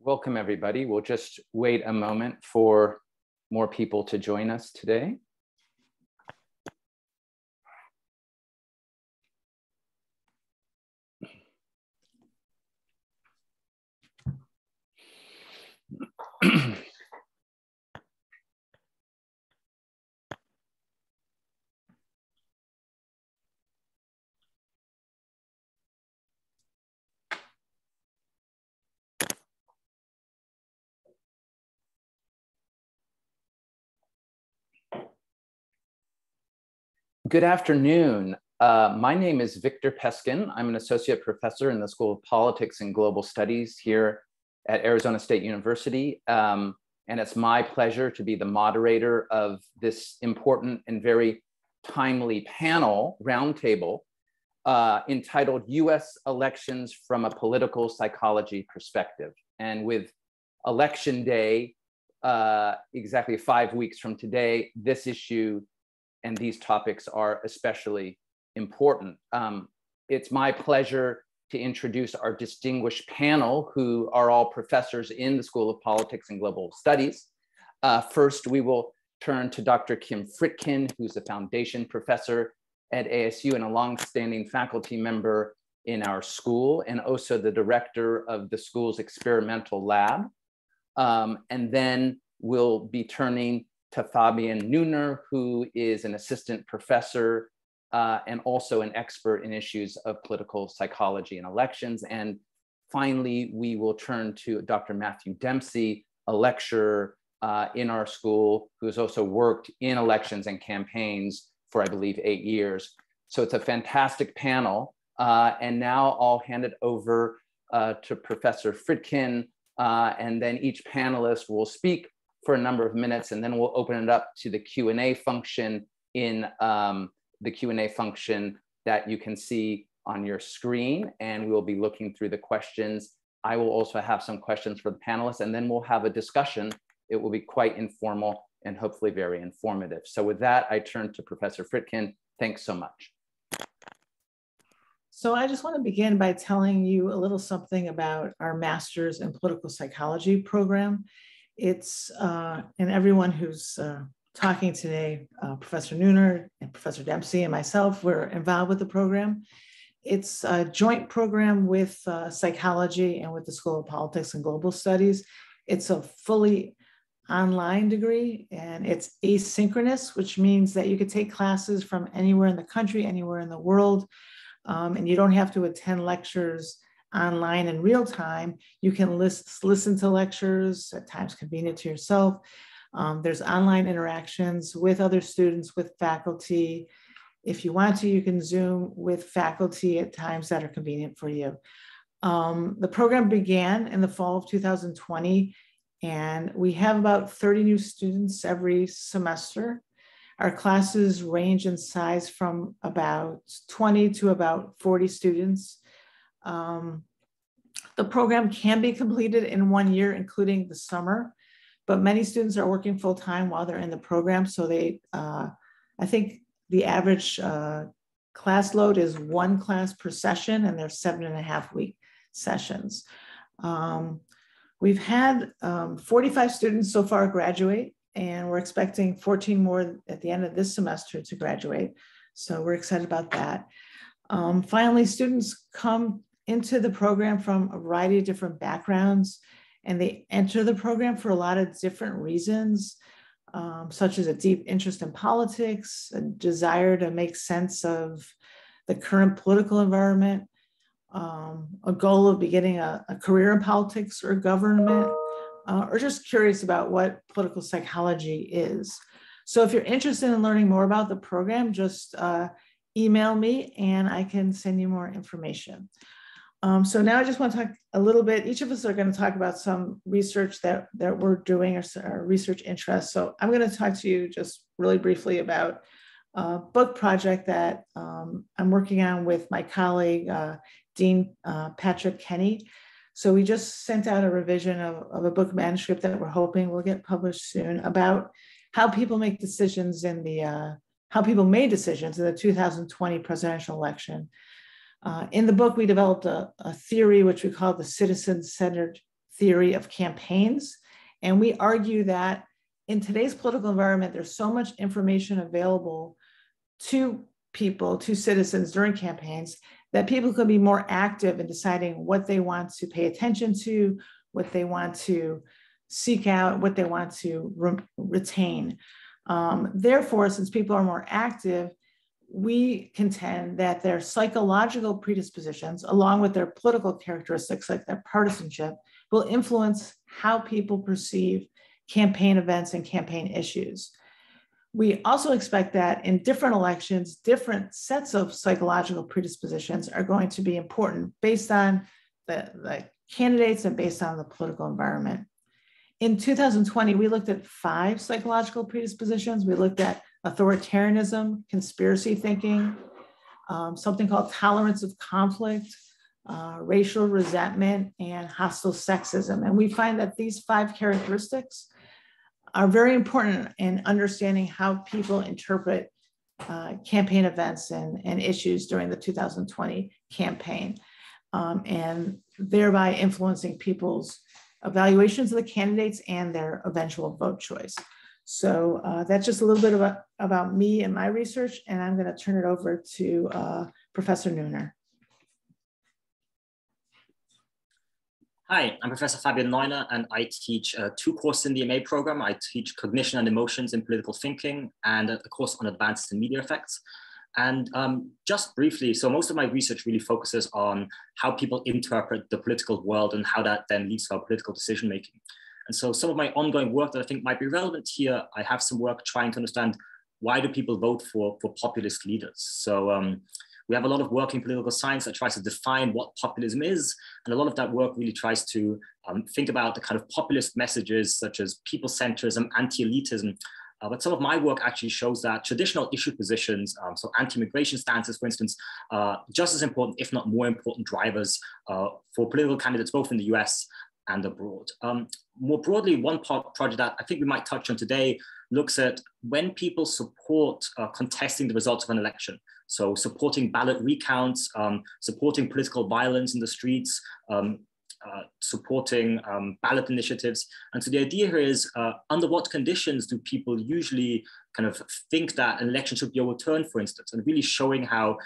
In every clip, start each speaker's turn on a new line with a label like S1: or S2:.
S1: Welcome, everybody. We'll just wait a moment for more people to join us today. Good afternoon. My name is Victor Peskin. I'm an associate professor in the School of Politics and Global Studies here at Arizona State University. And it's my pleasure to be the moderator of this important and very timely panel roundtable entitled U.S. Elections from a Political Psychology Perspective. And with Election Day, exactly 5 weeks from today, this issue and these topics are especially important. It's my pleasure to introduce our distinguished panel, who are all professors in the School of Politics and Global Studies. First, we will turn to Dr. Kim Fritkin, who's a foundation professor at ASU and a longstanding faculty member in our school, and also the director of the school's experimental lab. And then we'll be turning to Fabian Neuner, who is an assistant professor and also an expert in issues of political psychology and elections. And finally, we will turn to Dr. Matthew Dempsey, a lecturer in our school, who has also worked in elections and campaigns for, I believe, 8 years. So it's a fantastic panel. And now I'll hand it over to Professor Fritkin, and then each panelist will speak for a number of minutes, and then we'll open it up to the Q&A function in the Q&A function that you can see on your screen, and we'll be looking through the questions. I will also have some questions for the panelists, and then we'll have a discussion. It will be quite informal and hopefully very informative. So with that, I turn to Professor Fritkin. Thanks so much.
S2: So I just want to begin by telling you a little something about our Master's in Political Psychology program. It's, and everyone who's talking today, Professor Neuner and Professor Dempsey and myself, we're involved with the program. It's a joint program with psychology and with the School of Politics and Global Studies. It's a fully online degree, and it's asynchronous, which means that you could take classes from anywhere in the country, anywhere in the world, and you don't have to attend lectures online in real time. You can listen to lectures at times convenient to yourself. There's online interactions with other students, with faculty. If you want to, you can Zoom with faculty at times that are convenient for you. The program began in the fall of 2020, and we have about 30 new students every semester. Our classes range in size from about 20 to about 40 students. The program can be completed in 1 year, including the summer, but many students are working full time while they're in the program. So they, I think the average class load is 1 class per session, and they're 7.5-week sessions. We've had 45 students so far graduate, and we're expecting 14 more at the end of this semester to graduate. So we're excited about that. Finally, students come into the program from a variety of different backgrounds, and they enter the program for a lot of different reasons, such as a deep interest in politics, a desire to make sense of the current political environment, a goal of beginning a career in politics or government, or just curious about what political psychology is. So if you're interested in learning more about the program, just email me and I can send you more information. So now I just want to talk a little bit. Each of us are going to talk about some research that we're doing, or research interests. So I'm going to talk to you just really briefly about a book project that I'm working on with my colleague, Dean Patrick Kenny. So we just sent out a revision of a book manuscript that we're hoping will get published soon about how people make decisions in the, how people made decisions in the 2020 presidential election. In the book, we developed a theory which we call the citizen-centered theory of campaigns. And we argue that in today's political environment, there's so much information available to people, to citizens during campaigns, that people could be more active in deciding what they want to pay attention to, what they want to seek out, what they want to retain. Therefore, since people are more active, we contend that their psychological predispositions, along with their political characteristics like their partisanship, will influence how people perceive campaign events and campaign issues. We also expect that in different elections, different sets of psychological predispositions are going to be important based on the candidates and based on the political environment. In 2020, we looked at 5 psychological predispositions. We looked at authoritarianism, conspiracy thinking, something called tolerance of conflict, racial resentment, and hostile sexism. And we find that these 5 characteristics are very important in understanding how people interpret campaign events and issues during the 2020 campaign, and thereby influencing people's evaluations of the candidates and their eventual vote choice. So that's just a little bit about me and my research, and I'm going to turn it over to Professor Neuner.
S3: Hi, I'm Professor Fabian Neuner, and I teach 2 courses in the MA program. I teach Cognition and Emotions in Political Thinking and a course on Advances in Media Effects. And just briefly, so most of my research really focuses on how people interpret the political world and how that then leads to our political decision making. And so some of my ongoing work that I think might be relevant here, I have some work trying to understand why do people vote for populist leaders. So we have a lot of work in political science that tries to define what populism is. And a lot of that work really tries to think about the kind of populist messages such as people-centrism, anti-elitism. But some of my work actually shows that traditional issue positions, so anti-immigration stances, for instance, just as important, if not more important drivers for political candidates, both in the US and abroad. More broadly, one project that I think we might touch on today looks at when people support contesting the results of an election. So supporting ballot recounts, supporting political violence in the streets, supporting ballot initiatives. And so the idea here is, under what conditions do people usually kind of think that an election should be overturned, for instance, and really showing how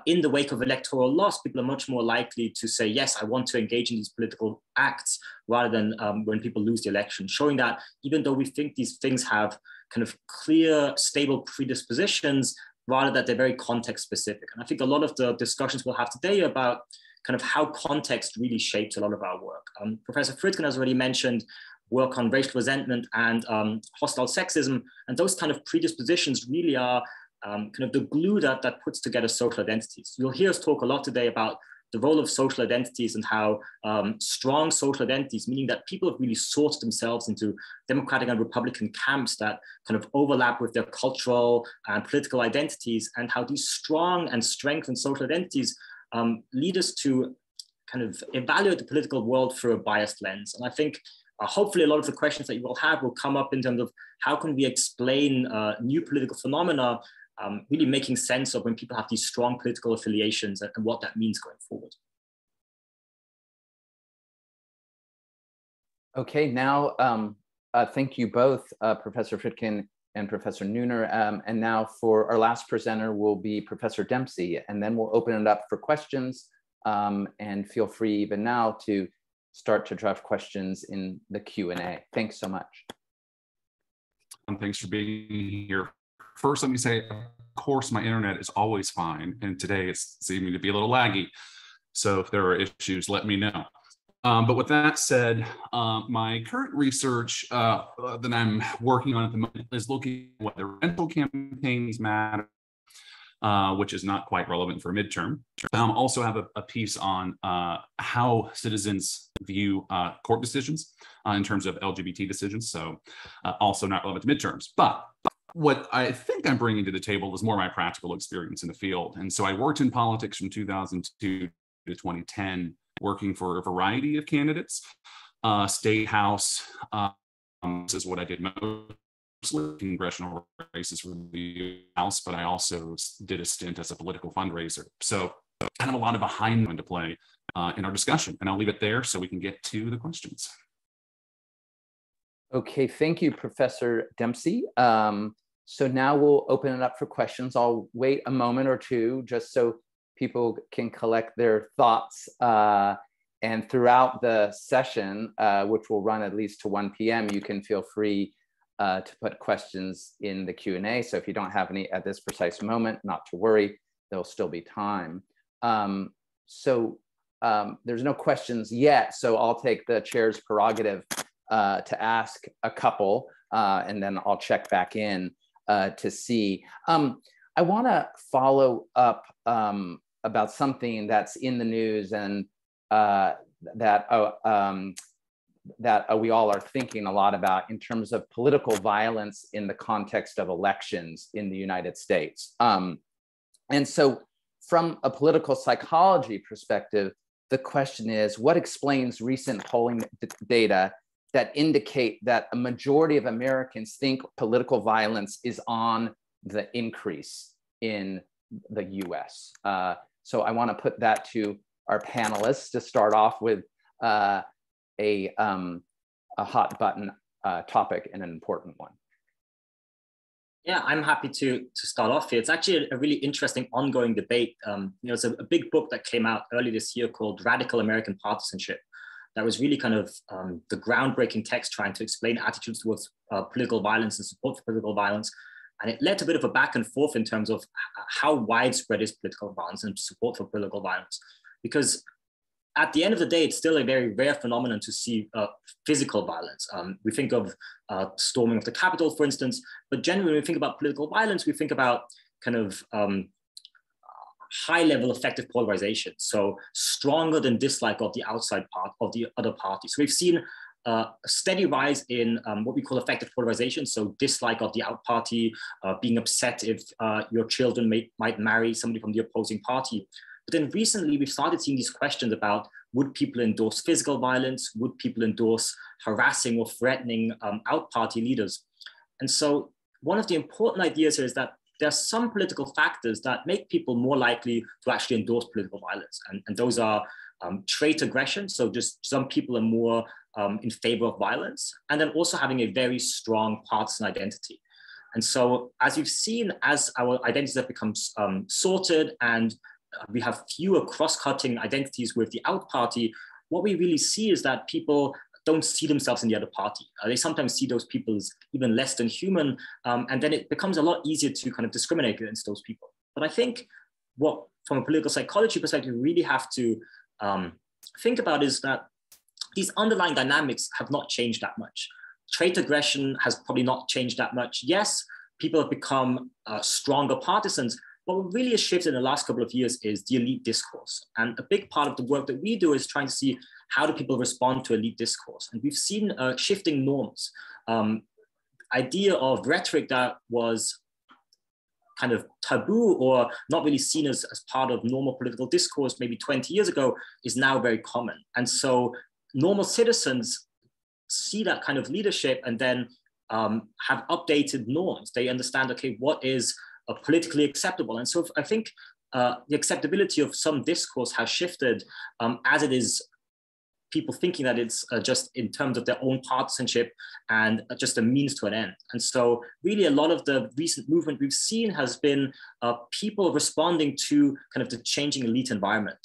S3: in the wake of electoral loss, people are much more likely to say, yes, I want to engage in these political acts rather than when people lose the election, showing that even though we think these things have kind of clear, stable predispositions, rather that they're very context specific. And I think a lot of the discussions we'll have today are about kind of how context really shapes a lot of our work. Professor Friedkin has already mentioned work on racial resentment and hostile sexism, and those kind of predispositions really are kind of the glue that puts together social identities. You'll hear us talk a lot today about the role of social identities and how strong social identities, meaning that people have really sorted themselves into Democratic and Republican camps that kind of overlap with their cultural and political identities, and how these strong and strengthened social identities lead us to kind of evaluate the political world through a biased lens. And I think hopefully a lot of the questions that you will have will come up in terms of how can we explain new political phenomena, really making sense of when people have these strong political affiliations and what that means going forward.
S1: Okay, now thank you both, Professor Friedkin and Professor Neuner. And now for our last presenter will be Professor Dempsey, and then we'll open it up for questions, and feel free even now to start to draft questions in the Q&A. Thanks so much.
S4: Thanks for being here. First, let me say, of course, my internet is always fine, and today it's seeming to be a little laggy. So if there are issues, let me know. But with that said, my current research that I'm working on at the moment is looking at whether rental campaigns matter, which is not quite relevant for midterm. Also have a piece on how citizens view court decisions in terms of LGBT decisions, so also not relevant to midterms. But what I think I'm bringing to the table is more my practical experience in the field. And so I worked in politics from 2002 to 2010, working for a variety of candidates, state house, this is what I did mostly, congressional races for the House, but I also did a stint as a political fundraiser. So kind of a lot of behind into play in our discussion. And I'll leave it there so we can get to the questions.
S1: Okay, thank you, Professor Dempsey. So now we'll open it up for questions. I'll wait a moment or two just so people can collect their thoughts. And throughout the session, which will run at least to 1 p.m., you can feel free to put questions in the Q&A. So if you don't have any at this precise moment, not to worry, there'll still be time. There's no questions yet, so I'll take the chair's prerogative to ask a couple, and then I'll check back in to see. I want to follow up about something that's in the news and that we all are thinking a lot about in terms of political violence in the context of elections in the United States. And so from a political psychology perspective, the question is, what explains recent polling data that indicate that a majority of Americans think political violence is on the increase in the US? So I want to put that to our panelists to start off with a hot button topic and an important one.
S3: Yeah, I'm happy to start off here. It's actually a really interesting ongoing debate. It's a big book that came out early this year called Radical American Partisanship. That was really kind of the groundbreaking text trying to explain attitudes towards political violence and support for political violence. And it led to a bit of a back and forth in terms of how widespread is political violence and support for political violence. Because at the end of the day, it's still a very rare phenomenon to see physical violence. We think of storming of the Capitol, for instance, but generally when we think about political violence, we think about kind of high level effective polarization. So stronger than dislike of the outside part of the other party. So we've seen a steady rise in what we call effective polarization. So dislike of the out party, being upset if your children might marry somebody from the opposing party. But then recently we've started seeing these questions about, would people endorse physical violence? Would people endorse harassing or threatening out party leaders? And so one of the important ideas here is that there are some political factors that make people more likely to actually endorse political violence. And those are trait aggression. So just some people are more in favor of violence, and then also having a very strong partisan identity. And so as you've seen, as our identities have become sorted and we have fewer cross-cutting identities with the out party, what we really see is that people don't see themselves in the other party. They sometimes see those people as even less than human, and then it becomes a lot easier to kind of discriminate against those people. But I think what, from a political psychology perspective, we really have to think about is that these underlying dynamics have not changed that much. Trait aggression has probably not changed that much. Yes, people have become stronger partisans, but what really has shifted in the last couple of years is the elite discourse. And a big part of the work that we do is trying to see how do people respond to elite discourse. And we've seen shifting norms. Idea of rhetoric that was kind of taboo or not really seen as part of normal political discourse maybe 20 years ago is now very common. And so normal citizens see that kind of leadership and then have updated norms. They understand, okay, what is politically acceptable. And so I think the acceptability of some discourse has shifted as it is people thinking that it's just in terms of their own partisanship and just a means to an end. And so really a lot of the recent movement we've seen has been people responding to kind of the changing elite environment,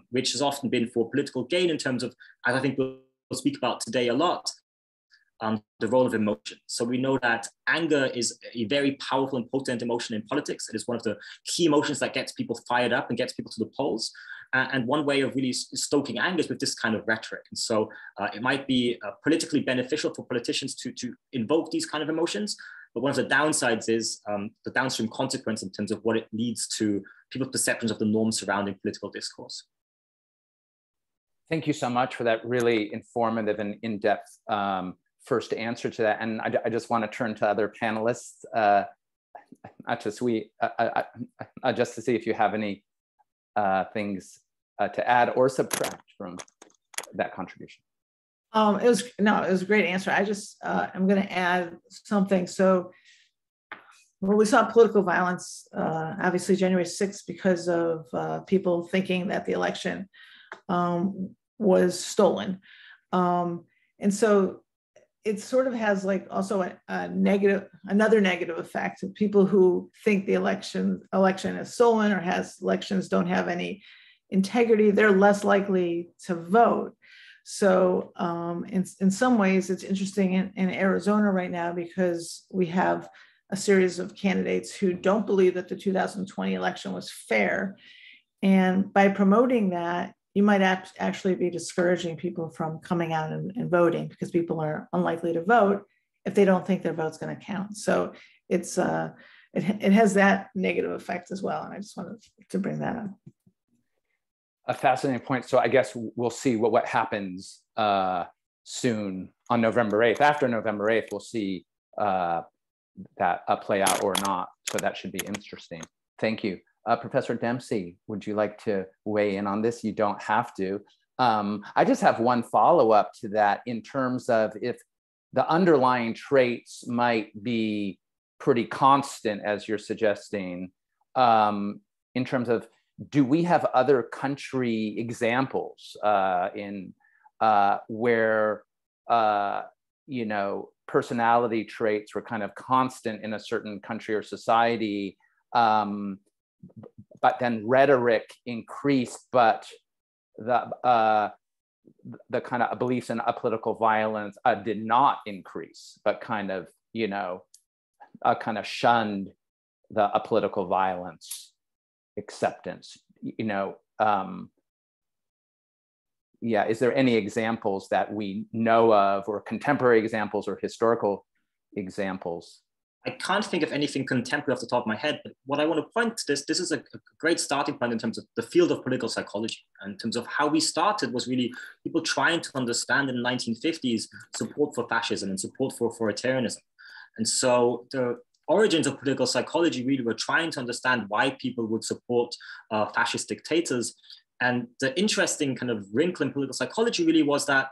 S3: which has often been for political gain in terms of, as I think we'll speak about today a lot, the role of emotion. So we know that anger is a very powerful and potent emotion in politics. It is one of the key emotions that gets people fired up and gets people to the polls. And one way of really stoking anger is with this kind of rhetoric. And so it might be politically beneficial for politicians to invoke these kind of emotions. But one of the downsides is the downstream consequence in terms of what it leads to people's perceptions of the norms surrounding political discourse.
S1: Thank you so much for that really informative and in-depth first answer to that. And I just want to turn to other panelists, just to see if you have any things to add or subtract from that contribution.
S2: It was a great answer. I just I'm going to add something. So Well, we saw political violence, obviously January 6th, because of people thinking that the election was stolen. And so it sort of has like also another negative effect of people who think the election is stolen or elections don't have any integrity. They're less likely to vote. So in some ways, it's interesting in Arizona right now because we have a series of candidates who don't believe that the 2020 election was fair. And by promoting that, you might actually be discouraging people from coming out and voting because people are unlikely to vote if they don't think their vote's going to count. So it's it has that negative effect as well. And I just wanted to bring that up.
S1: A fascinating point. So I guess we'll see what happens soon on November 8th. After November 8th, we'll see that play out or not. So that should be interesting. Thank you. Professor Dempsey, would you like to weigh in on this? You don't have to. I just have one follow-up to that in terms of if the underlying traits might be pretty constant, as you're suggesting, in terms of, do we have other country examples where you know, personality traits were kind of constant in a certain country or society, but then rhetoric increased, but the kind of beliefs in apolitical violence did not increase, but kind of, you know, kind of shunned the apolitical violence acceptance, you know. Yeah, is there any examples that we know of, or contemporary examples or historical examples?
S3: I can't think of anything contemporary off the top of my head, but what I want to point to this is a great starting point in terms of the field of political psychology. And in terms of how we started was really people trying to understand in the 1950s support for fascism and support for authoritarianism. And so the origins of political psychology really were trying to understand why people would support fascist dictators. And the interesting kind of wrinkle in political psychology really was that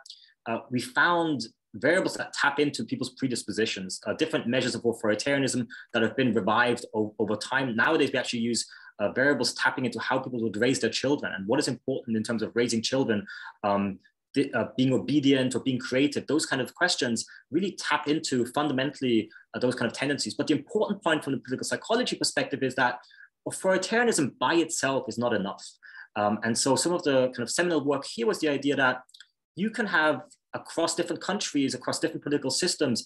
S3: we found variables that tap into people's predispositions, different measures of authoritarianism that have been revived over time. Nowadays, we actually use variables tapping into how people would raise their children and what is important in terms of raising children, being obedient or being creative. Those kind of questions really tap into fundamentally those kind of tendencies. But the important point from the political psychology perspective is that authoritarianism by itself is not enough. And so some of the kind of seminal work here was the idea that you can have across different countries, across different political systems,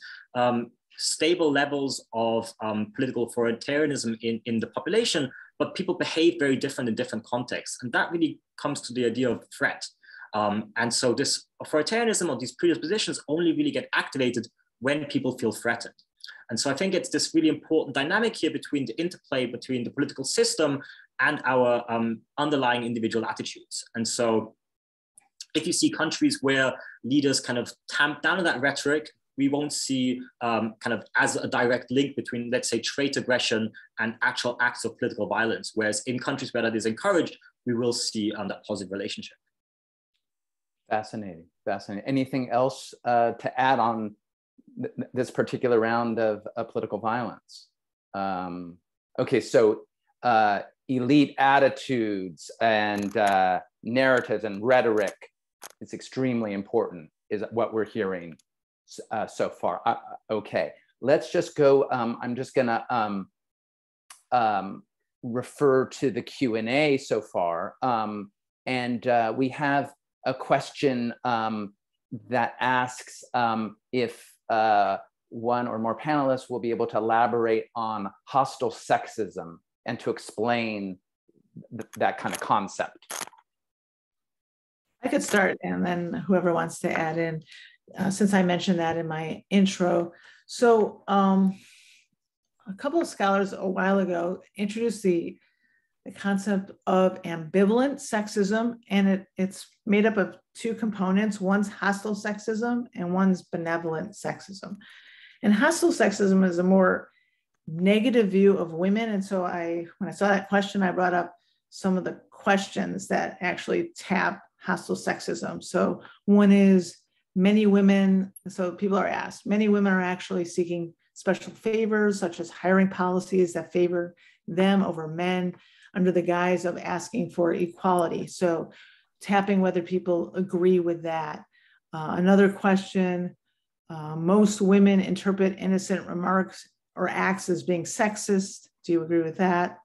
S3: stable levels of political authoritarianism in the population, but people behave very different in different contexts. And that really comes to the idea of threat. And so this authoritarianism or these predispositions only really get activated when people feel threatened. And so I think it's this really important dynamic here between the interplay between the political system and our underlying individual attitudes. And so if you see countries where leaders kind of tamp down on that rhetoric, we won't see kind of as a direct link between, let's say, trait aggression and actual acts of political violence. Whereas in countries where that is encouraged, we will see that positive relationship.
S1: Fascinating, fascinating. Anything else to add on this particular round of political violence? Okay, so elite attitudes and narratives and rhetoric is extremely important, is what we're hearing so far. Okay, let's just go. I'm just gonna refer to the Q&A so far. And we have a question that asks if one or more panelists will be able to elaborate on hostile sexism and to explain that kind of concept.
S2: I could start, and then whoever wants to add in, since I mentioned that in my intro. So a couple of scholars a while ago introduced the concept of ambivalent sexism, and it's made up of two components. One's hostile sexism and one's benevolent sexism. And hostile sexism is a more negative view of women. And so when I saw that question, I brought up some of the questions that actually tap hostile sexism. So one is, many women, so people are asked, many women are actually seeking special favors, such as hiring policies that favor them over men under the guise of asking for equality. So tapping whether people agree with that. Another question, most women interpret innocent remarks or acts as being sexist. Do you agree with that?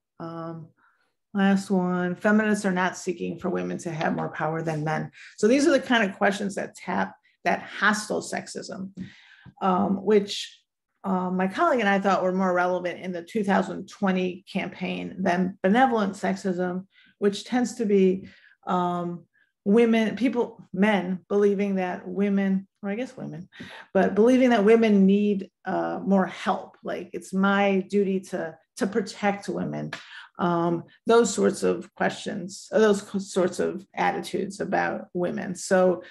S2: Last one, feminists are not seeking for women to have more power than men. So these are the kind of questions that tap that hostile sexism, which my colleague and I thought were more relevant in the 2020 campaign than benevolent sexism, which tends to be men believing that women, or I guess women, but believing that women need more help. Like it's my duty to protect women. Those sorts of questions, those sorts of attitudes about women. So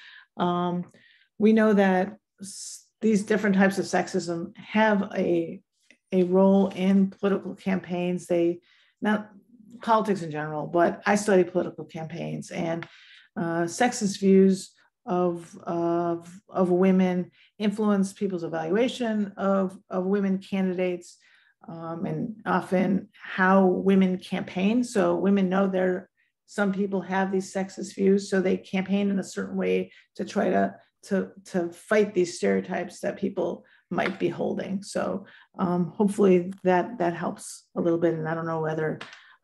S2: we know that these different types of sexism have a role in political campaigns. Not politics in general, but I study political campaigns, and sexist views of women influence people's evaluation of women candidates, and often how women campaign. So women know some people have these sexist views, so they campaign in a certain way to try to fight these stereotypes that people might be holding. So hopefully that helps a little bit. And I don't know whether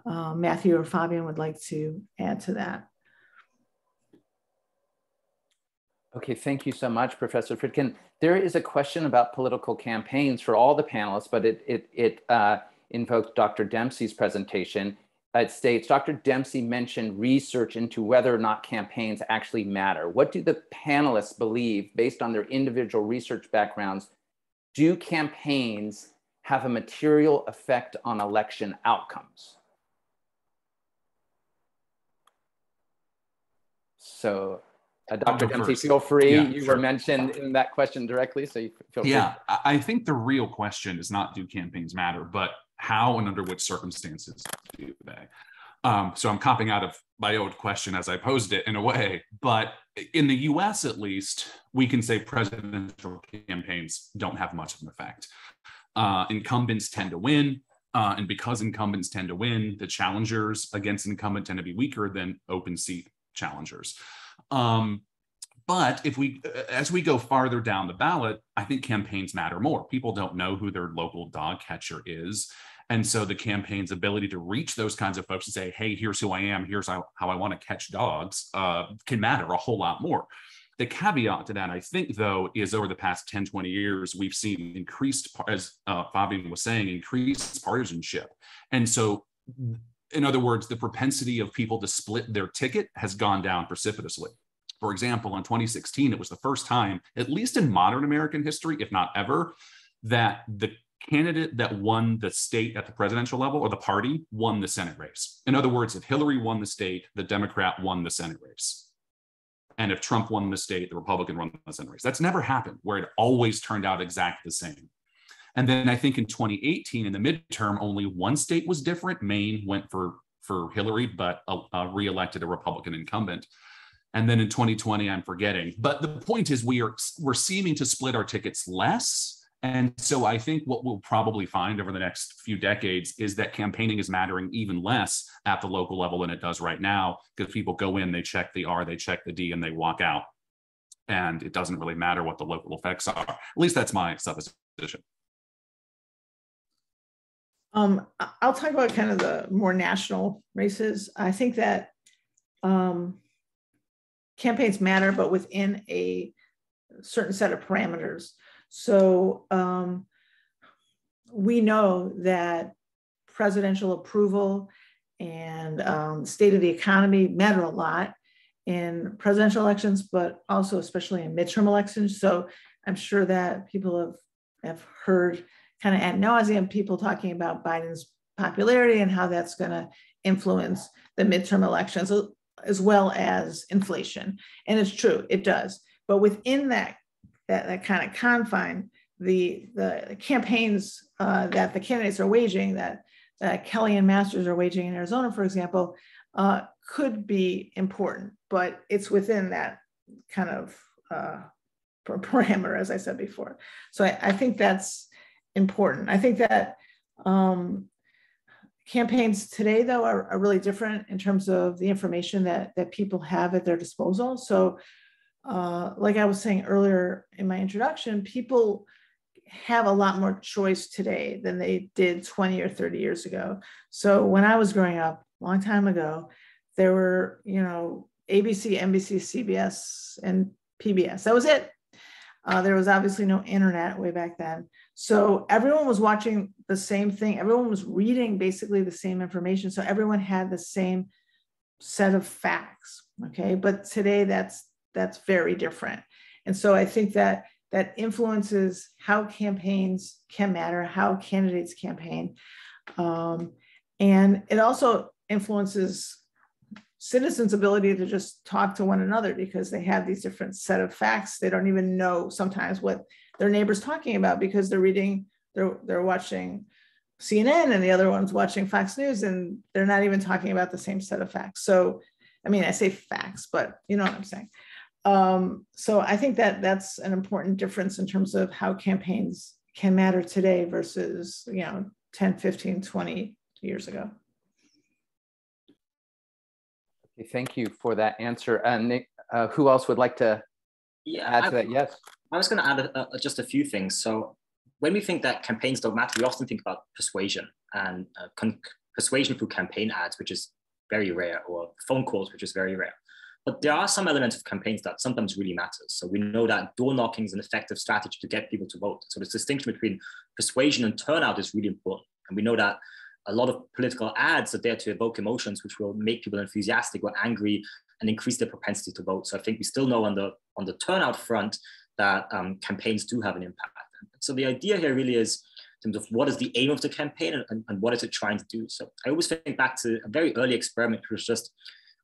S2: Matthew or Fabian would like to add to that.
S1: Okay, thank you so much, Professor Fridkin. There is a question about political campaigns for all the panelists, but it invoked Dr. Dempsey's presentation. It states, Dr. Dempsey mentioned research into whether or not campaigns actually matter. What do the panelists believe, based on their individual research backgrounds? Do campaigns have a material effect on election outcomes? So, Dr. Dempsey, feel free. Yeah, you were mentioned in that question directly, so you feel free.
S4: Yeah, I think the real question is not do campaigns matter, but how and under which circumstances do they? So I'm copying out of my old question as I posed it in a way, but in the US at least, we can say presidential campaigns don't have much of an effect. Incumbents tend to win, and because incumbents tend to win, the challengers against an incumbent tend to be weaker than open seat challengers. But as we go farther down the ballot, I think campaigns matter more. People don't know who their local dog catcher is. And so the campaign's ability to reach those kinds of folks and say, hey, here's who I am, here's how I want to catch dogs, can matter a whole lot more. The caveat to that, I think, though, is over the past 10, 20 years, we've seen increased, as Fabian was saying, increased partisanship. And so, in other words, the propensity of people to split their ticket has gone down precipitously. For example, in 2016, it was the first time, at least in modern American history, if not ever, that the candidate that won the state at the presidential level, or the party, won the Senate race. In other words, if Hillary won the state, the Democrat won the Senate race. And if Trump won the state, the Republican won the Senate race. That's never happened, where it always turned out exactly the same. And then I think in 2018, in the midterm, only one state was different. Maine went for Hillary, but re-elected a Republican incumbent. And then in 2020, I'm forgetting. But the point is we're seeming to split our tickets less. And so I think what we'll probably find over the next few decades is that campaigning is mattering even less at the local level than it does right now, because people go in, they check the R, they check the D, and they walk out. And it doesn't really matter what the local effects are. At least that's my supposition.
S2: I'll talk about kind of the more national races. I think that campaigns matter, but within a certain set of parameters. So we know that presidential approval and state of the economy matter a lot in presidential elections, but also especially in midterm elections. So I'm sure that people have heard kind of ad nauseum people talking about Biden's popularity and how that's going to influence the midterm elections, as well as inflation. And it's true, it does. But within that kind of confine, the campaigns that the candidates are waging, that Kelly and Masters are waging in Arizona, for example, could be important, but it's within that kind of parameter, as I said before. So I think that's important. I think that campaigns today, though, are really different in terms of the information that people have at their disposal. So like I was saying earlier in my introduction, people have a lot more choice today than they did 20 or 30 years ago. So when I was growing up, a long time ago, there were, ABC, NBC, CBS, and PBS. That was it. There was obviously no internet way back then. So everyone was watching the same thing. Everyone was reading basically the same information. So everyone had the same set of facts, okay? But today that's very different. And so I think that influences how campaigns can matter, how candidates campaign. And it also influences citizens' ability to just talk to one another because they have these different set of facts. They don't even know sometimes what their neighbor's talking about because they're watching CNN and the other one's watching Fox News, and they're not even talking about the same set of facts. So, I mean, I say facts, but you know what I'm saying. So I think that that's an important difference in terms of how campaigns can matter today versus, 10, 15, 20 years ago.
S1: Okay, thank you for that answer. Nick, who else would like to add to that? Yes.
S3: I was going to add just a few things. So when we think that campaigns don't matter, we often think about persuasion and persuasion through campaign ads, which is very rare, or phone calls, which is very rare. But there are some elements of campaigns that sometimes really matters. So we know that door knocking is an effective strategy to get people to vote. So this distinction between persuasion and turnout is really important. And we know that a lot of political ads are there to evoke emotions, which will make people enthusiastic or angry and increase their propensity to vote. So I think we still know on the turnout front that campaigns do have an impact. So the idea here really is in terms of what is the aim of the campaign and what is it trying to do. So I always think back to a very early experiment, which was just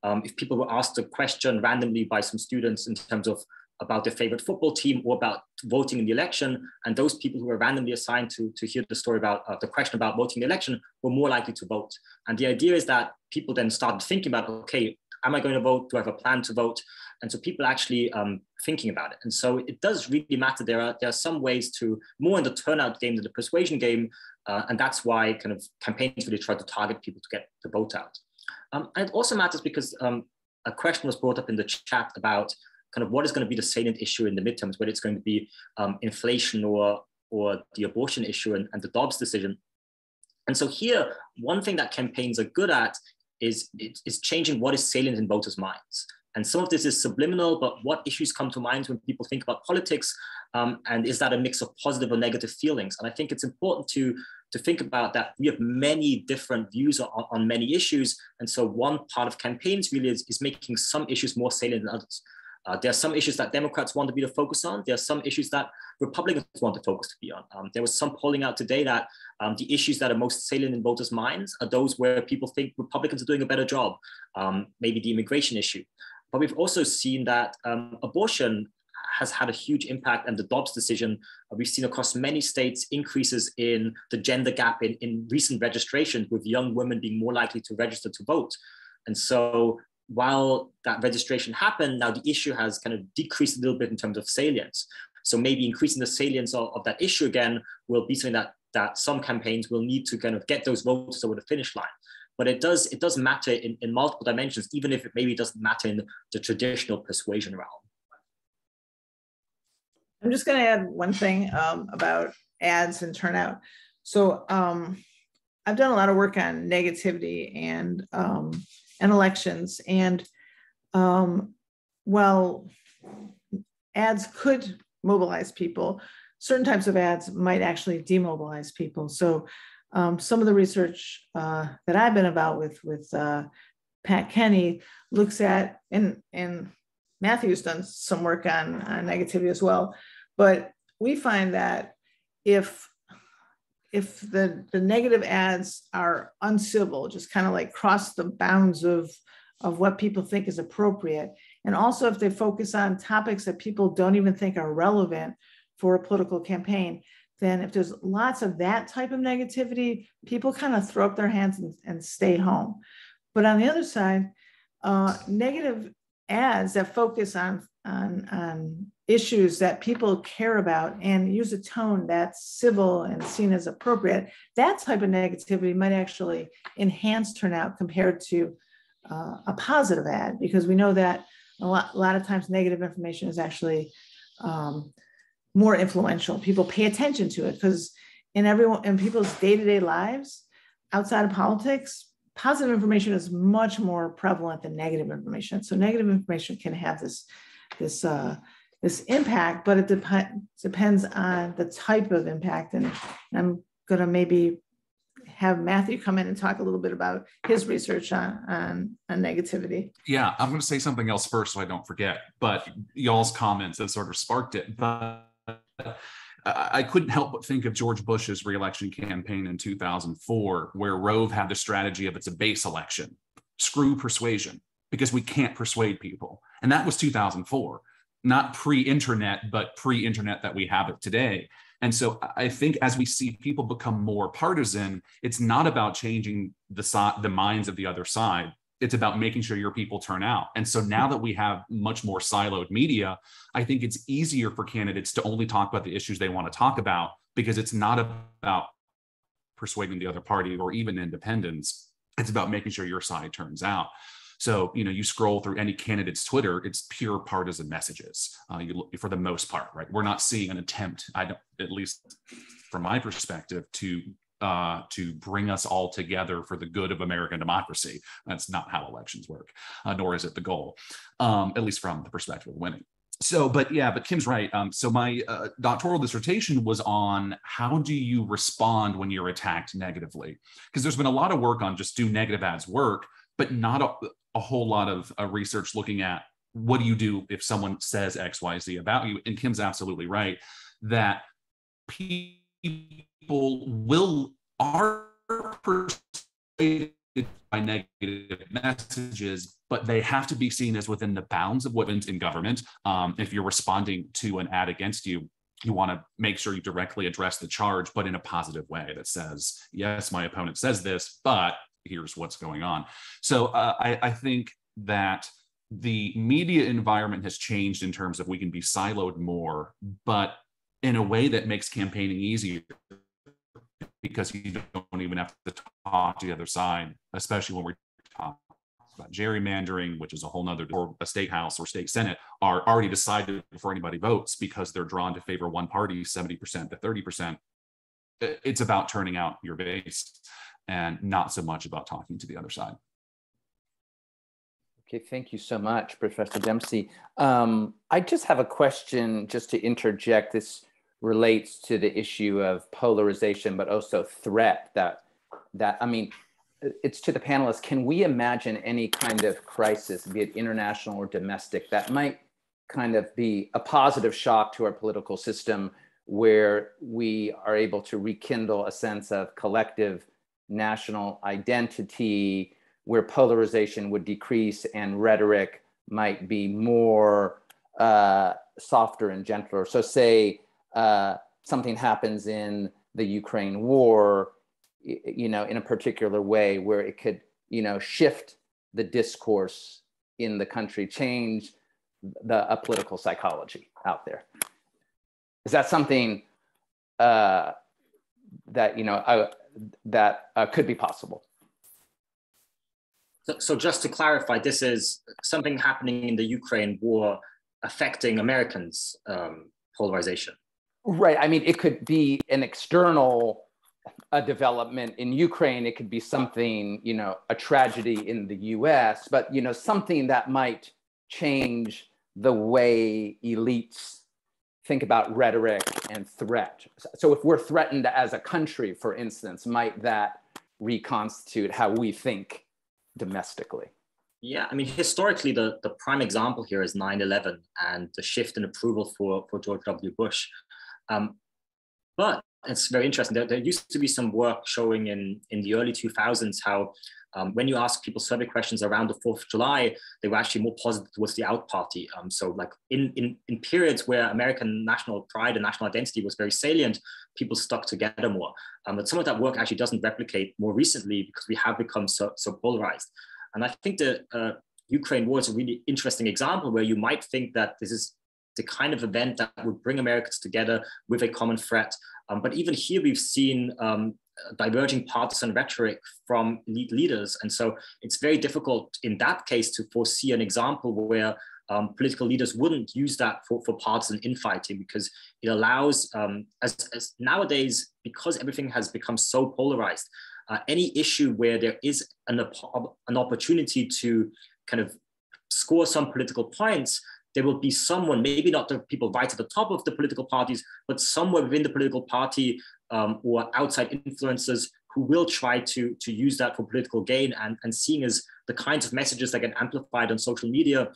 S3: if people were asked a question randomly by some students in terms of about their favorite football team or about voting in the election, and those people who were randomly assigned to hear the story about the question about voting in the election were more likely to vote. And the idea is that people then started thinking about, okay, am I going to vote? Do I have a plan to vote? And so people actually thinking about it. And so it does really matter. There are some ways to more in the turnout game than the persuasion game. And that's why kind of campaigns really try to target people to get the vote out. And it also matters because a question was brought up in the chat about kind of what is going to be the salient issue in the midterms, whether it's going to be inflation or the abortion issue and the Dobbs decision. And so here, one thing that campaigns are good at is changing what is salient in voters' minds. And some of this is subliminal, but what issues come to mind when people think about politics? And is that a mix of positive or negative feelings? And I think it's important to think about that. We have many different views on many issues. And so one part of campaigns really is making some issues more salient than others. There are some issues that Democrats want to be the focus on. There are some issues that Republicans want the focus to be on. There was some polling out today that the issues that are most salient in voters' minds are those where people think Republicans are doing a better job, maybe the immigration issue. But we've also seen that abortion has had a huge impact, and the Dobbs decision, we've seen across many states increases in the gender gap in recent registration, with young women being more likely to register to vote. And so while that registration happened, now the issue has kind of decreased a little bit in terms of salience. So maybe increasing the salience of that issue again will be something that some campaigns will need to kind of get those votes over the finish line. But it does matter in multiple dimensions, even if it maybe doesn't matter in the traditional persuasion realm.
S2: I'm just going to add one thing about ads and turnout. So I've done a lot of work on negativity and elections. And while ads could mobilize people, certain types of ads might actually demobilize people. So some of the research that I've been about with Pat Kenny looks at, and Matthew's done some work on negativity as well, but we find that if the negative ads are uncivil, just kind of like cross the bounds of what people think is appropriate, and also if they focus on topics that people don't even think are relevant for a political campaign, then if there's lots of that type of negativity, people kind of throw up their hands and stay home. But on the other side, negative ads that focus on issues that people care about and use a tone that's civil and seen as appropriate, that type of negativity might actually enhance turnout compared to a positive ad, because we know that a lot of times negative information is actually more influential. People pay attention to it because in people's day-to-day lives outside of politics, positive information is much more prevalent than negative information. So negative information can have this impact, but it depends on the type of impact. And I'm going to maybe have Matthew come in and talk a little bit about his research on negativity.
S4: Yeah, I'm going to say something else first so I don't forget, but y'all's comments have sort of sparked it. But I couldn't help but think of George Bush's re-election campaign in 2004, where Rove had the strategy of it's a base election, screw persuasion, because we can't persuade people. And that was 2004. Not pre-internet, but pre-internet that we have it today. And so I think as we see people become more partisan, it's not about changing the minds of the other side. It's about making sure your people turn out. And so now that we have much more siloed media, I think it's easier for candidates to only talk about the issues they want to talk about, because it's not about persuading the other party or even independents. It's about making sure your side turns out. So, you scroll through any candidate's Twitter, it's pure partisan messages for the most part, right? We're not seeing an attempt, at least from my perspective, to bring us all together for the good of American democracy. That's not how elections work, nor is it the goal, at least from the perspective of winning. So, but Kim's right. So my doctoral dissertation was on how do you respond when you're attacked negatively? Because there's been a lot of work on just do negative ads work, but not a whole lot of research looking at what do you do if someone says X, Y, Z about you. And Kim's absolutely right that people are persuaded by negative messages, but they have to be seen as within the bounds of what's in government. If you're responding to an ad against you, you want to make sure you directly address the charge, but in a positive way that says, yes, my opponent says this, but here's what's going on. So I think that the media environment has changed in terms of we can be siloed more, but in a way that makes campaigning easier, because you don't even have to talk to the other side, especially when we're talking about gerrymandering, which is a whole nother, or a state house or state senate are already decided before anybody votes because they're drawn to favor one party 70% to 30%. It's about turning out your base and not so much about talking to the other side.
S1: Okay, thank you so much, Professor Dempsey. I just have a question just to interject. This relates to the issue of polarization, but also threat that I mean, it's to the panelists. Can we imagine any kind of crisis, be it international or domestic, that might kind of be a positive shock to our political system, where we are able to rekindle a sense of collective national identity, where polarization would decrease and rhetoric might be more softer and gentler? So say something happens in the Ukraine war, in a particular way where it could, shift the discourse in the country, change the political psychology out there. Is that something that could be possible?
S3: So just to clarify, this is something happening in the Ukraine war affecting Americans' polarization.
S1: Right. I mean, it could be an external development in Ukraine. It could be something, a tragedy in the US, but, something that might change the way elites think about rhetoric and threat. So if we're threatened as a country, for instance, might that reconstitute how we think domestically?
S3: Yeah, I mean, historically, the prime example here is 9/11 and the shift in approval for George W. Bush. But it's very interesting. There used to be some work showing in the early 2000s how when you ask people survey questions around the 4th of July, they were actually more positive towards the out party. So like in periods where American national pride and national identity was very salient, people stuck together more. But some of that work actually doesn't replicate more recently because we have become so polarized. And I think the Ukraine war is a really interesting example where you might think that this is the kind of event that would bring Americans together with a common threat. But even here, we've seen diverging partisan rhetoric from elite leaders. And so it's very difficult in that case to foresee an example where political leaders wouldn't use that for partisan infighting, because it allows, as nowadays, because everything has become so polarized, any issue where there is an opportunity to kind of score some political points, there will be someone, maybe not the people right at the top of the political parties, but somewhere within the political party or outside influencers who will try to use that for political gain. And seeing as the kinds of messages that get amplified on social media,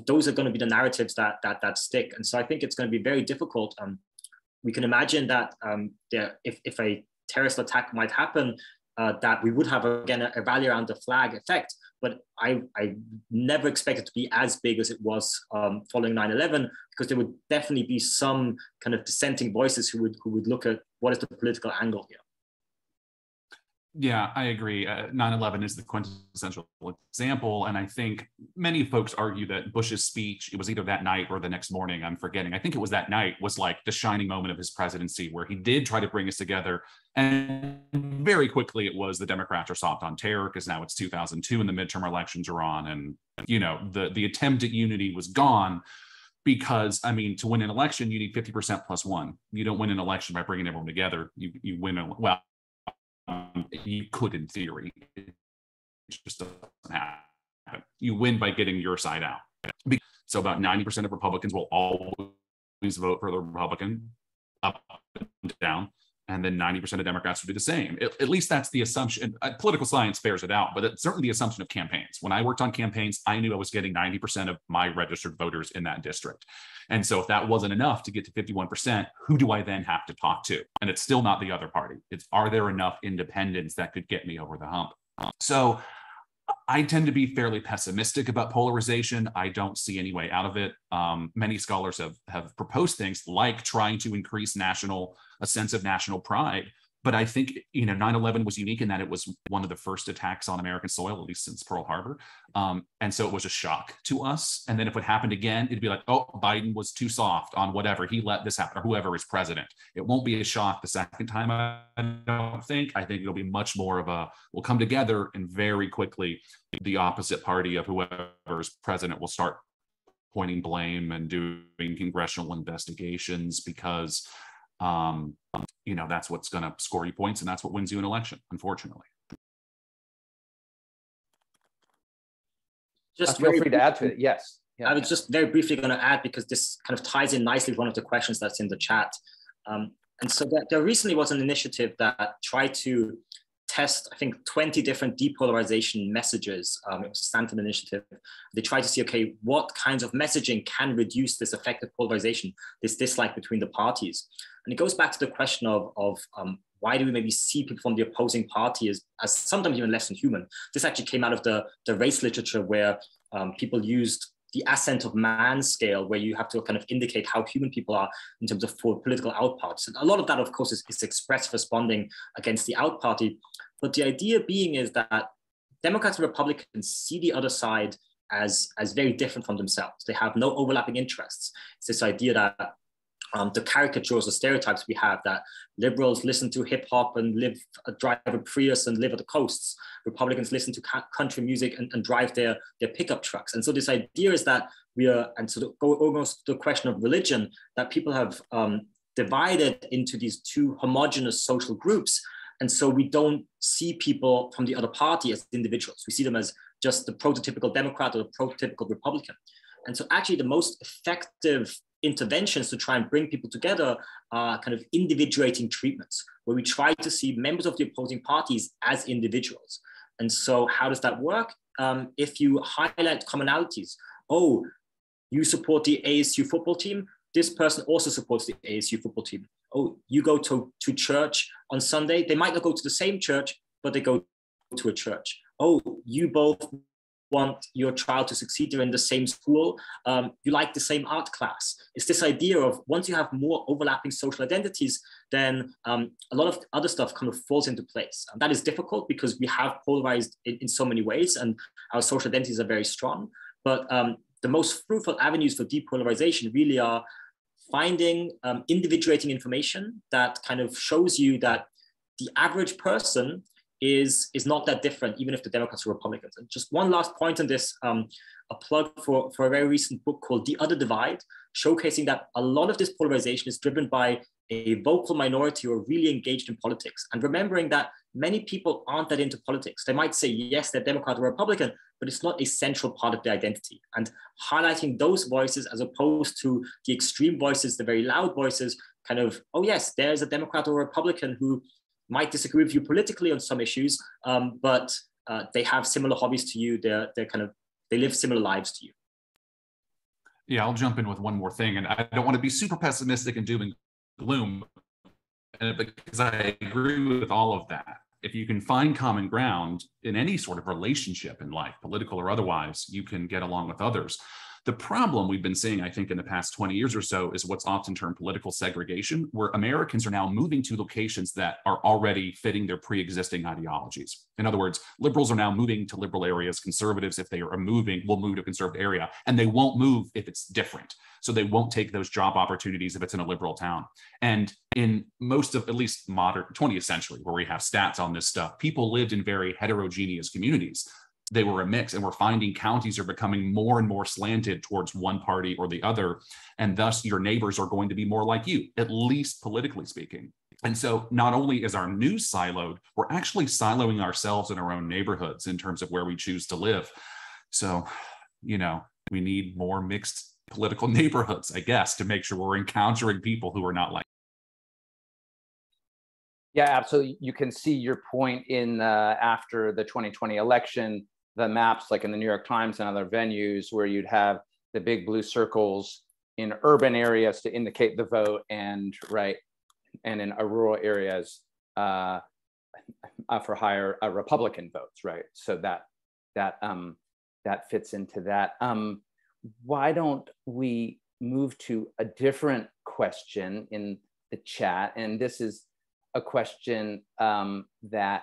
S3: those are going to be the narratives that stick. And so I think it's going to be very difficult. We can imagine that if a terrorist attack might happen, that we would have, again, a rally around the flag effect. But I never expect it to be as big as it was following 9/11, because there would definitely be some kind of dissenting voices who would look at what is the political angle here.
S4: Yeah, I agree. 9/11 is the quintessential example. And I think many folks argue that Bush's speech, it was either that night or the next morning, I'm forgetting. I think it was that night, was like the shining moment of his presidency, where he did try to bring us together. And very quickly it was the Democrats are soft on terror, because now it's 2002 and the midterm elections are on. And, you know, the attempt at unity was gone. Because, I mean, to win an election, you need 50% plus one. You don't win an election by bringing everyone together. You win, well, you could in theory. It just doesn't happen. You win by getting your side out. So about 90% of Republicans will always vote for the Republican, up and down. And then 90% of Democrats would do the same. At least that's the assumption. Political science bears it out, but it's certainly the assumption of campaigns. When I worked on campaigns, I knew I was getting 90% of my registered voters in that district. And so if that wasn't enough to get to 51%, who do I then have to talk to? And it's still not the other party. It's, are there enough independents that could get me over the hump? So I tend to be fairly pessimistic about polarization. I don't see any way out of it. Many scholars have proposed things like trying to increase a sense of national pride. But I think, you know, 9/11 was unique in that it was one of the first attacks on American soil, at least since Pearl Harbor. And so it was a shock to us. And then if it happened again, it'd be like, oh, Biden was too soft on whatever. He let this happen, or whoever is president. It won't be a shock the second time, I don't think. I think it'll be much more of a, we'll come together, and very quickly the opposite party of whoever is president will start pointing blame and doing congressional investigations, because you know, that's what's going to score you points, and that's what wins you an election, unfortunately.
S1: Just feel free to add to it. Yes. Yeah.
S3: I was just very briefly going to add, because this kind of ties in nicely with one of the questions that's in the chat. And so there recently was an initiative that tried to test, I think, 20 different depolarization messages. It was a Stanford initiative. They tried to see, okay, what kinds of messaging can reduce this effective polarization, this dislike between the parties. And it goes back to the question of why do we maybe see people from the opposing party as sometimes even less than human? This actually came out of the race literature, where people used the ascent of man scale, where you have to kind of indicate how human people are in terms of for political out parties. And a lot of that, of course, is express responding against the out party. But the idea being is that Democrats and Republicans see the other side as very different from themselves. They have no overlapping interests. It's this idea that the caricatures or stereotypes we have, that liberals listen to hip hop and drive a Prius and live at the coasts. Republicans listen to country music and drive their pickup trucks. And so this idea is that we are, and so to go almost to the question of religion, that people have divided into these two homogenous social groups. And so we don't see people from the other party as individuals. We see them as just the prototypical Democrat or the prototypical Republican. And so actually the most effective interventions to try and bring people together are kind of individuating treatments, where we try to see members of the opposing parties as individuals. And so how does that work? If you highlight commonalities, oh, you support the ASU football team, this person also supports the ASU football team. Oh, you go to church on Sunday, they might not go to the same church, but they go to a church. Oh, you both want your child to succeed, you're in the same school, you like the same art class. It's this idea of once you have more overlapping social identities, then a lot of other stuff kind of falls into place. And that is difficult because we have polarized in so many ways and our social identities are very strong. But the most fruitful avenues for depolarization really are finding individuating information that kind of shows you that the average person is not that different, even if the Democrats or Republicans. And just one last point on this, a plug for a very recent book called The Other Divide, showcasing that a lot of this polarization is driven by a vocal minority who are really engaged in politics. And remembering that many people aren't that into politics. They might say, yes, they're Democrat or Republican, but it's not a central part of their identity. And highlighting those voices as opposed to the extreme voices, the very loud voices, kind of, oh yes, there's a Democrat or Republican who might disagree with you politically on some issues, but they have similar hobbies to you. They live similar lives to you.
S4: Yeah, I'll jump in with one more thing, and I don't want to be super pessimistic and doom and gloom, because I agree with all of that. If you can find common ground in any sort of relationship in life, political or otherwise, you can get along with others. The problem we've been seeing, I think, in the past 20 years or so is what's often termed political segregation, where Americans are now moving to locations that are already fitting their pre-existing ideologies. In other words, liberals are now moving to liberal areas. Conservatives, if they are moving, will move to a conservative area, and they won't move if it's different. So they won't take those job opportunities if it's in a liberal town. And in most of, at least modern 20th century, where we have stats on this stuff, people lived in very heterogeneous communities. They were a mix, and we're finding counties are becoming more and more slanted towards one party or the other. And thus your neighbors are going to be more like you, at least politically speaking. And so not only is our news siloed, we're actually siloing ourselves in our own neighborhoods in terms of where we choose to live. So, you know, we need more mixed political neighborhoods, I guess, to make sure we're encountering people who are not like.
S1: Yeah, absolutely. You can see your point in after the 2020 election, the maps like in the New York Times and other venues where you'd have the big blue circles in urban areas to indicate the vote, and and in rural areas for higher Republican votes, right? So that fits into that. Why don't we move to a different question in the chat? And this is a question that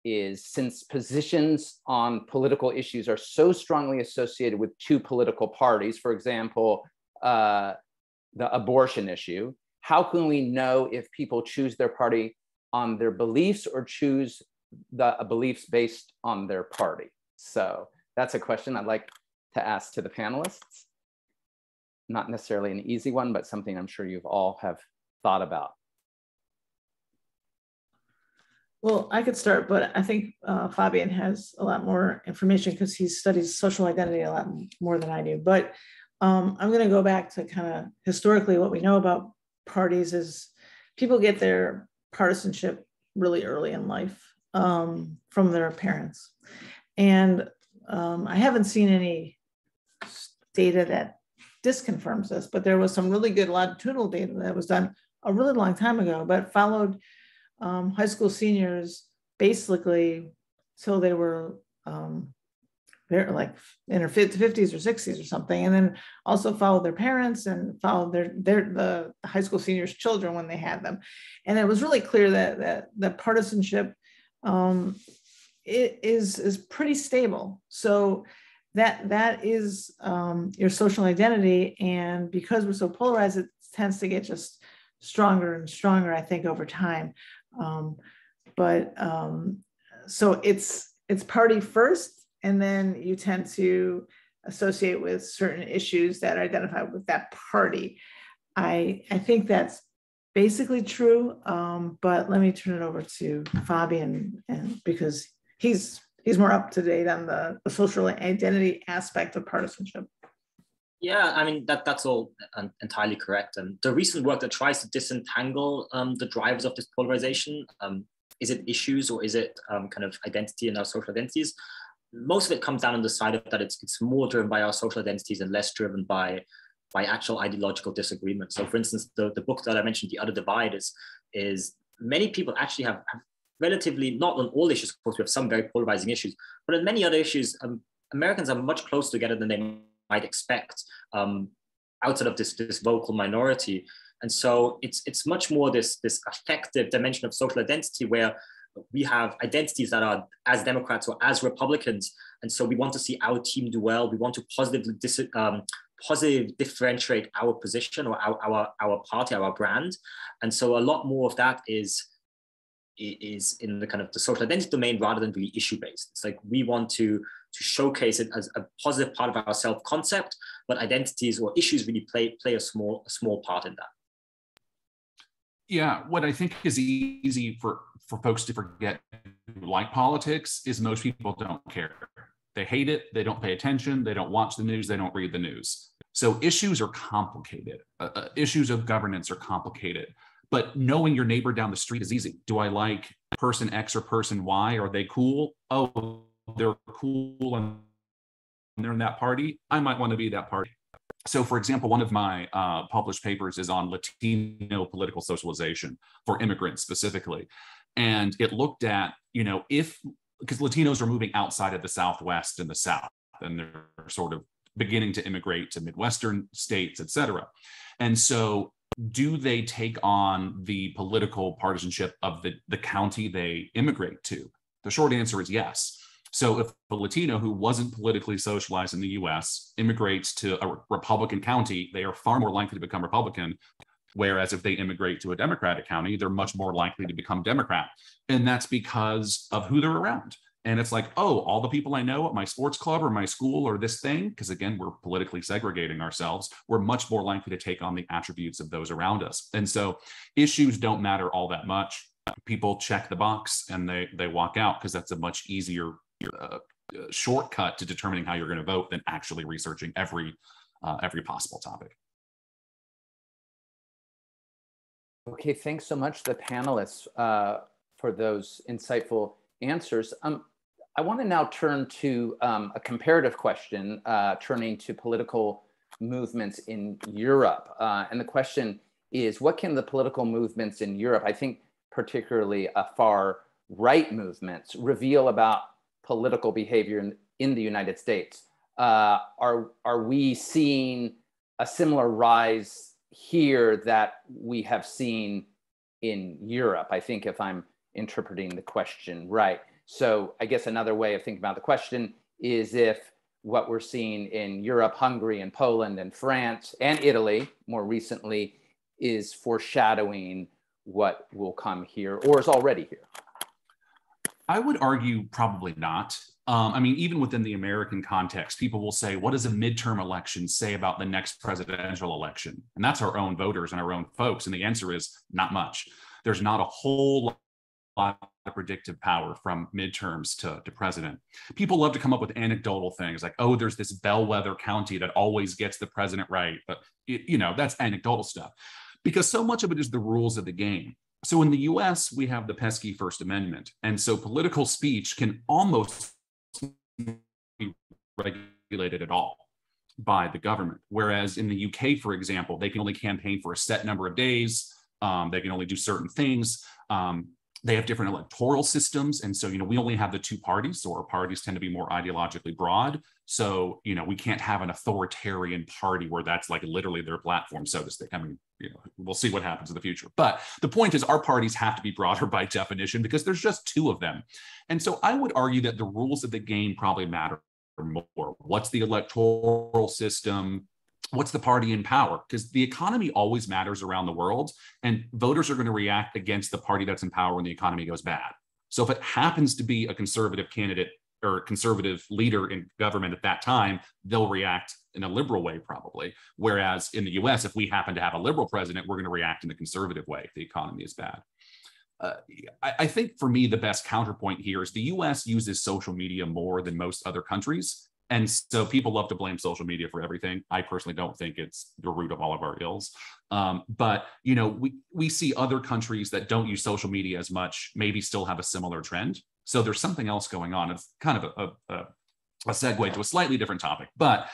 S1: is, since positions on political issues are so strongly associated with two political parties, for example, the abortion issue, how can we know if people choose their party on their beliefs or choose the beliefs based on their party? So that's a question I'd like to ask to the panelists. Not necessarily an easy one, but something I'm sure you've all have thought about.
S2: Well, I could start, but I think Fabian has a lot more information because he studies social identity a lot more than I do. But I'm going to go back to kind of historically what we know about parties is people get their partisanship really early in life from their parents. And I haven't seen any data that disconfirms this, but there was some really good longitudinal data that was done a really long time ago, but followed high school seniors basically till they were they're like in their 50s or 60s or something, and then also followed their parents and followed the high school seniors' children when they had them. And it was really clear that partisanship it is pretty stable. So that is your social identity, and because we're so polarized, it tends to get just stronger and stronger, I think, over time. So it's party first, and then you tend to associate with certain issues that identify with that party. I think that's basically true, but let me turn it over to Fabian, and because he's more up to date on the social identity aspect of partisanship.
S3: Yeah, I mean, that's all entirely correct. And the recent work that tries to disentangle the drivers of this polarization, is it issues or is it kind of identity and our social identities? Most of it comes down on the side of that it's more driven by our social identities and less driven by actual ideological disagreement. So for instance, the book that I mentioned, The Other Divide, is many people actually have relatively, not on all issues, of course, we have some very polarizing issues, but on many other issues, Americans are much closer together than they might expect outside of this vocal minority. And so it's much more this affective dimension of social identity where we have identities that are as Democrats or as Republicans. And so we want to see our team do well. We want to positively differentiate our position or our party, our brand. And so a lot more of that is in the kind of the social identity domain rather than really issue-based. It's like we want to showcase it as a positive part of our self-concept, but identities or issues really play a small part in that.
S4: Yeah, what I think is easy for folks to forget who like politics is most people don't care. They hate it, they don't pay attention, they don't watch the news, they don't read the news. So issues are complicated. Issues of governance are complicated. But knowing your neighbor down the street is easy. Do I like person X or person Y? Are they cool? Oh, they're cool and they're in that party. I might want to be that party. So for example, one of my published papers is on Latino political socialization for immigrants specifically. And it looked at, because Latinos are moving outside of the Southwest and the South, and they're sort of beginning to immigrate to Midwestern states, et cetera. And so do they take on the political partisanship of the county they immigrate to? The short answer is yes. So if a Latino who wasn't politically socialized in the US immigrates to a Republican county, they are far more likely to become Republican. Whereas if they immigrate to a Democratic county, they're much more likely to become Democrat. And that's because of who they're around. And it's like, oh, all the people I know at my sports club or my school or this thing, because again, we're politically segregating ourselves, we're much more likely to take on the attributes of those around us. And so issues don't matter all that much. People check the box and they walk out because that's a much easier shortcut to determining how you're going to vote than actually researching every possible topic.
S1: Okay, thanks so much, the panelists, for those insightful answers. I want to now turn to a comparative question, turning to political movements in Europe. And the question is, what can the political movements in Europe, I think particularly far right movements, reveal about political behavior in the United States? Are we seeing a similar rise here that we have seen in Europe? I think if I'm interpreting the question right. So I guess another way of thinking about the question is if what we're seeing in Europe, Hungary and Poland and France and Italy more recently is foreshadowing what will come here or is already here.
S4: I would argue probably not. I mean, even within the American context, people will say, what does a midterm election say about the next presidential election? And that's our own voters and our own folks. And the answer is not much. There's not a whole lot of predictive power from midterms to president. People love to come up with anecdotal things like, oh, there's this bellwether county that always gets the president right. But, that's anecdotal stuff because so much of it is the rules of the game. So in the US, we have the pesky First Amendment. And so political speech can almost be regulated at all by the government. Whereas in the UK, for example, they can only campaign for a set number of days. They can only do certain things. They have different electoral systems. And so, we only have the two parties. So our parties tend to be more ideologically broad. So, we can't have an authoritarian party where that's like literally their platform, so to speak. I mean, we'll see what happens in the future. But the point is our parties have to be broader by definition because there's just two of them. And so I would argue that the rules of the game probably matter more. What's the electoral system? What's the party in power? Because the economy always matters around the world, and voters are going to react against the party that's in power when the economy goes bad. So if it happens to be a conservative candidate or conservative leader in government at that time, they'll react in a liberal way probably. Whereas in the US, if we happen to have a liberal president, we're going to react in a conservative way if the economy is bad. I think for me, the best counterpoint here is the US uses social media more than most other countries. And so people love to blame social media for everything. I personally don't think it's the root of all of our ills. But, we see other countries that don't use social media as much, maybe still have a similar trend. So there's something else going on. It's kind of a segue to a slightly different topic. But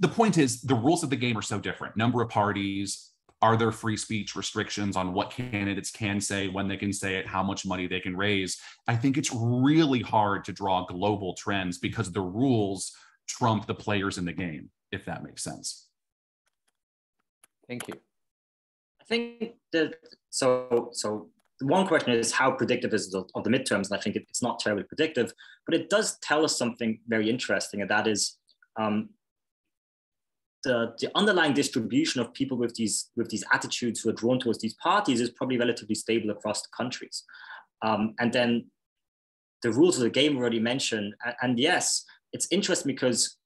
S4: the point is the rules of the game are so different. Number of parties. Are there free speech restrictions on what candidates can say, when they can say it, how much money they can raise? I think it's really hard to draw global trends because the rules trump the players in the game, if that makes sense.
S1: Thank you.
S3: I think that so one question is how predictive is it of the midterms? And I think it's not terribly predictive, but it does tell us something very interesting, and that is the underlying distribution of people with these attitudes who are drawn towards these parties is probably relatively stable across the countries. And then the rules of the game already mentioned. And yes, it's interesting because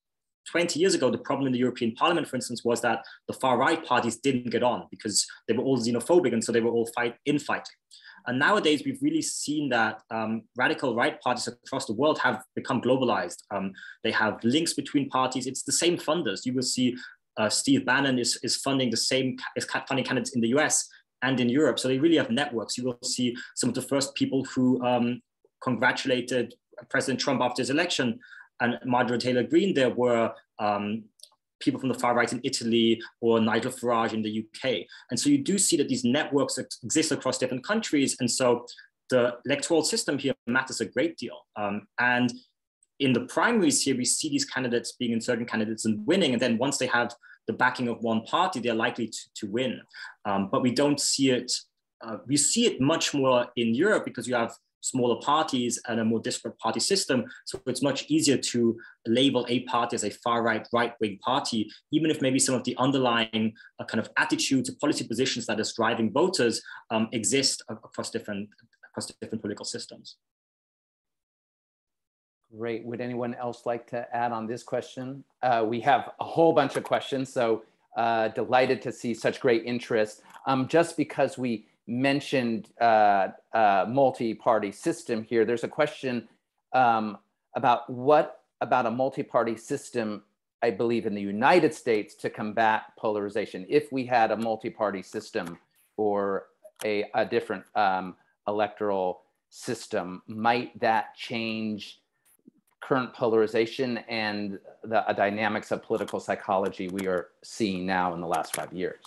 S3: 20 years ago, the problem in the European Parliament, for instance, was that the far-right parties didn't get on because they were all xenophobic, and so they were all infighting. And nowadays, we've really seen that radical right parties across the world have become globalized. They have links between parties. It's the same funders. You will see Steve Bannon is funding the same, is funding candidates in the US and in Europe. So they really have networks. You will see some of the first people who congratulated President Trump after his election and Marjorie Taylor Greene. There were people from the far right in Italy or Nigel Farage in the UK. And so you do see that these networks exist across different countries. And so the electoral system here matters a great deal. And in the primaries here, we see these candidates being insurgent candidates and winning. And then once they have the backing of one party, they're likely to win. But we don't see it, we see it much more in Europe because you have smaller parties and a more disparate party system. So it's much easier to label a party as a far-right, right-wing party, even if maybe some of the underlying kind of attitudes or policy positions that is driving voters exist across different political systems.
S1: Great. Would anyone else like to add on this question? We have a whole bunch of questions, so delighted to see such great interest. Just because we mentioned multi-party system here, there's a question about what about a multi-party system, I believe in the United States, to combat polarization. If we had a multi-party system or a different electoral system, might that change current polarization and the dynamics of political psychology we are seeing now in the last 5 years?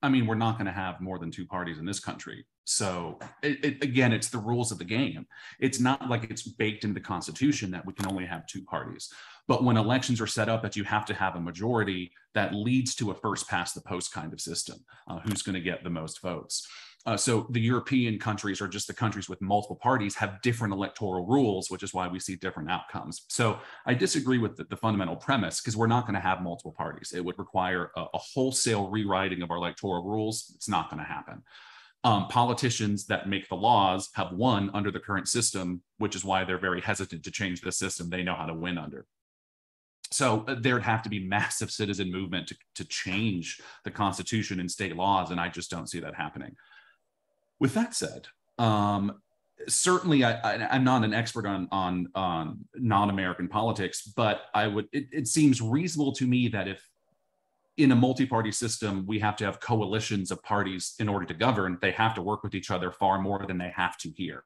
S4: I mean, we're not going to have more than two parties in this country. So again, it's the rules of the game. It's not like it's baked into the Constitution that we can only have two parties. But when elections are set up that you have to have a majority, that leads to a first past the post kind of system. Who's going to get the most votes? So the European countries, or just the countries with multiple parties, have different electoral rules, which is why we see different outcomes. So I disagree with the fundamental premise, because we're not going to have multiple parties. It would require a wholesale rewriting of our electoral rules. It's not going to happen. Politicians that make the laws have won under the current system, which is why they're very hesitant to change the system they know how to win under. So there'd have to be massive citizen movement to change the Constitution and state laws, and I just don't see that happening. With that said, certainly I'm not an expert on non-American politics, but it seems reasonable to me that if in a multi-party system, we have to have coalitions of parties in order to govern, they have to work with each other far more than they have to here.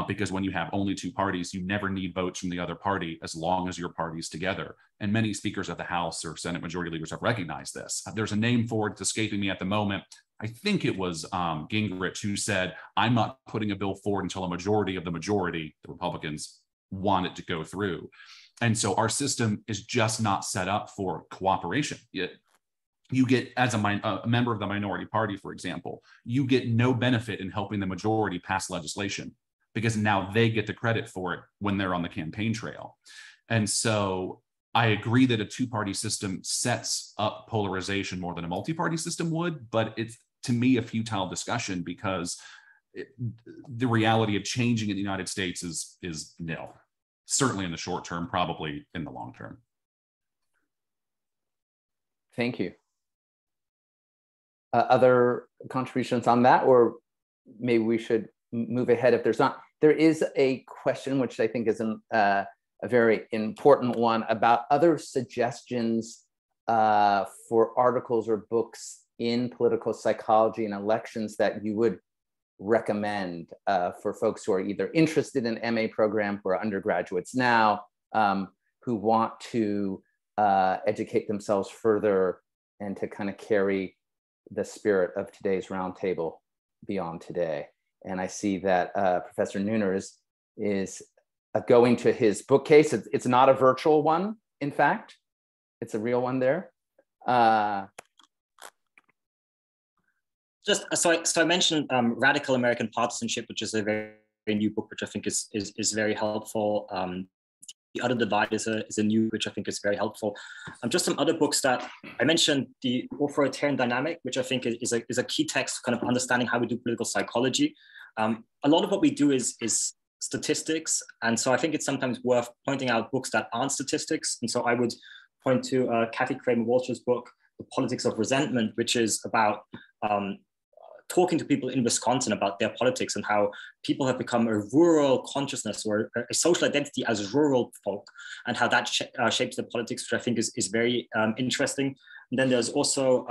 S4: Because when you have only two parties, you never need votes from the other party as long as your party's together. And many speakers of the House or Senate majority leaders have recognized this. There's a name for it, it's escaping me at the moment. I think it was Gingrich who said, I'm not putting a bill forward until a majority of the majority, the Republicans, want it to go through. And so our system is just not set up for cooperation. You get, as a member of the minority party, for example, you get no benefit in helping the majority pass legislation, because now they get the credit for it when they're on the campaign trail. And so I agree that a two-party system sets up polarization more than a multi-party system would, but it's, to me, a futile discussion, because the reality of changing in the United States is nil. Certainly in the short term, probably in the long term.
S1: Thank you. Other contributions on that, or maybe we should move ahead if there's not. There is a question, which I think is a very important one, about other suggestions for articles or books in political psychology and elections that you would recommend for folks who are either interested in MA program, who are undergraduates now, who want to educate themselves further and to kind of carry the spirit of today's roundtable beyond today. And I see that Professor Neuner is going to his bookcase. It's not a virtual one, in fact. It's a real one there.
S3: Just so I mentioned Radical American Partisanship, which is a very, very new book, which I think is very helpful. The Other Divide is a new, which I think is very helpful. Just some other books that I mentioned, The Authoritarian Dynamic, which I think is a key text kind of understanding how we do political psychology. A lot of what we do is statistics. And so I think it's sometimes worth pointing out books that aren't statistics. And so I would point to Kathy Kramer Walsh's book, The Politics of Resentment, which is about talking to people in Wisconsin about their politics and how people have become a rural consciousness or a social identity as rural folk, and how that shapes the politics, which I think is very interesting. And then there's also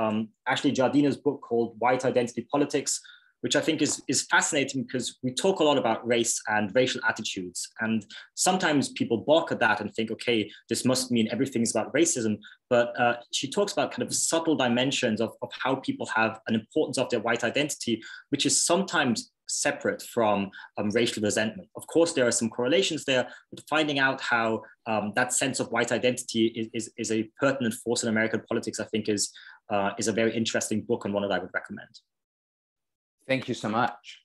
S3: Ashley Jardina's book called White Identity Politics, which I think is fascinating because we talk a lot about race and racial attitudes. And sometimes people balk at that and think, okay, this must mean everything's about racism. But she talks about kind of subtle dimensions of how people have an importance of their white identity, which is sometimes separate from racial resentment. Of course, there are some correlations there, but finding out how that sense of white identity is a pertinent force in American politics, I think is a very interesting book and one that I would recommend.
S1: Thank you so much.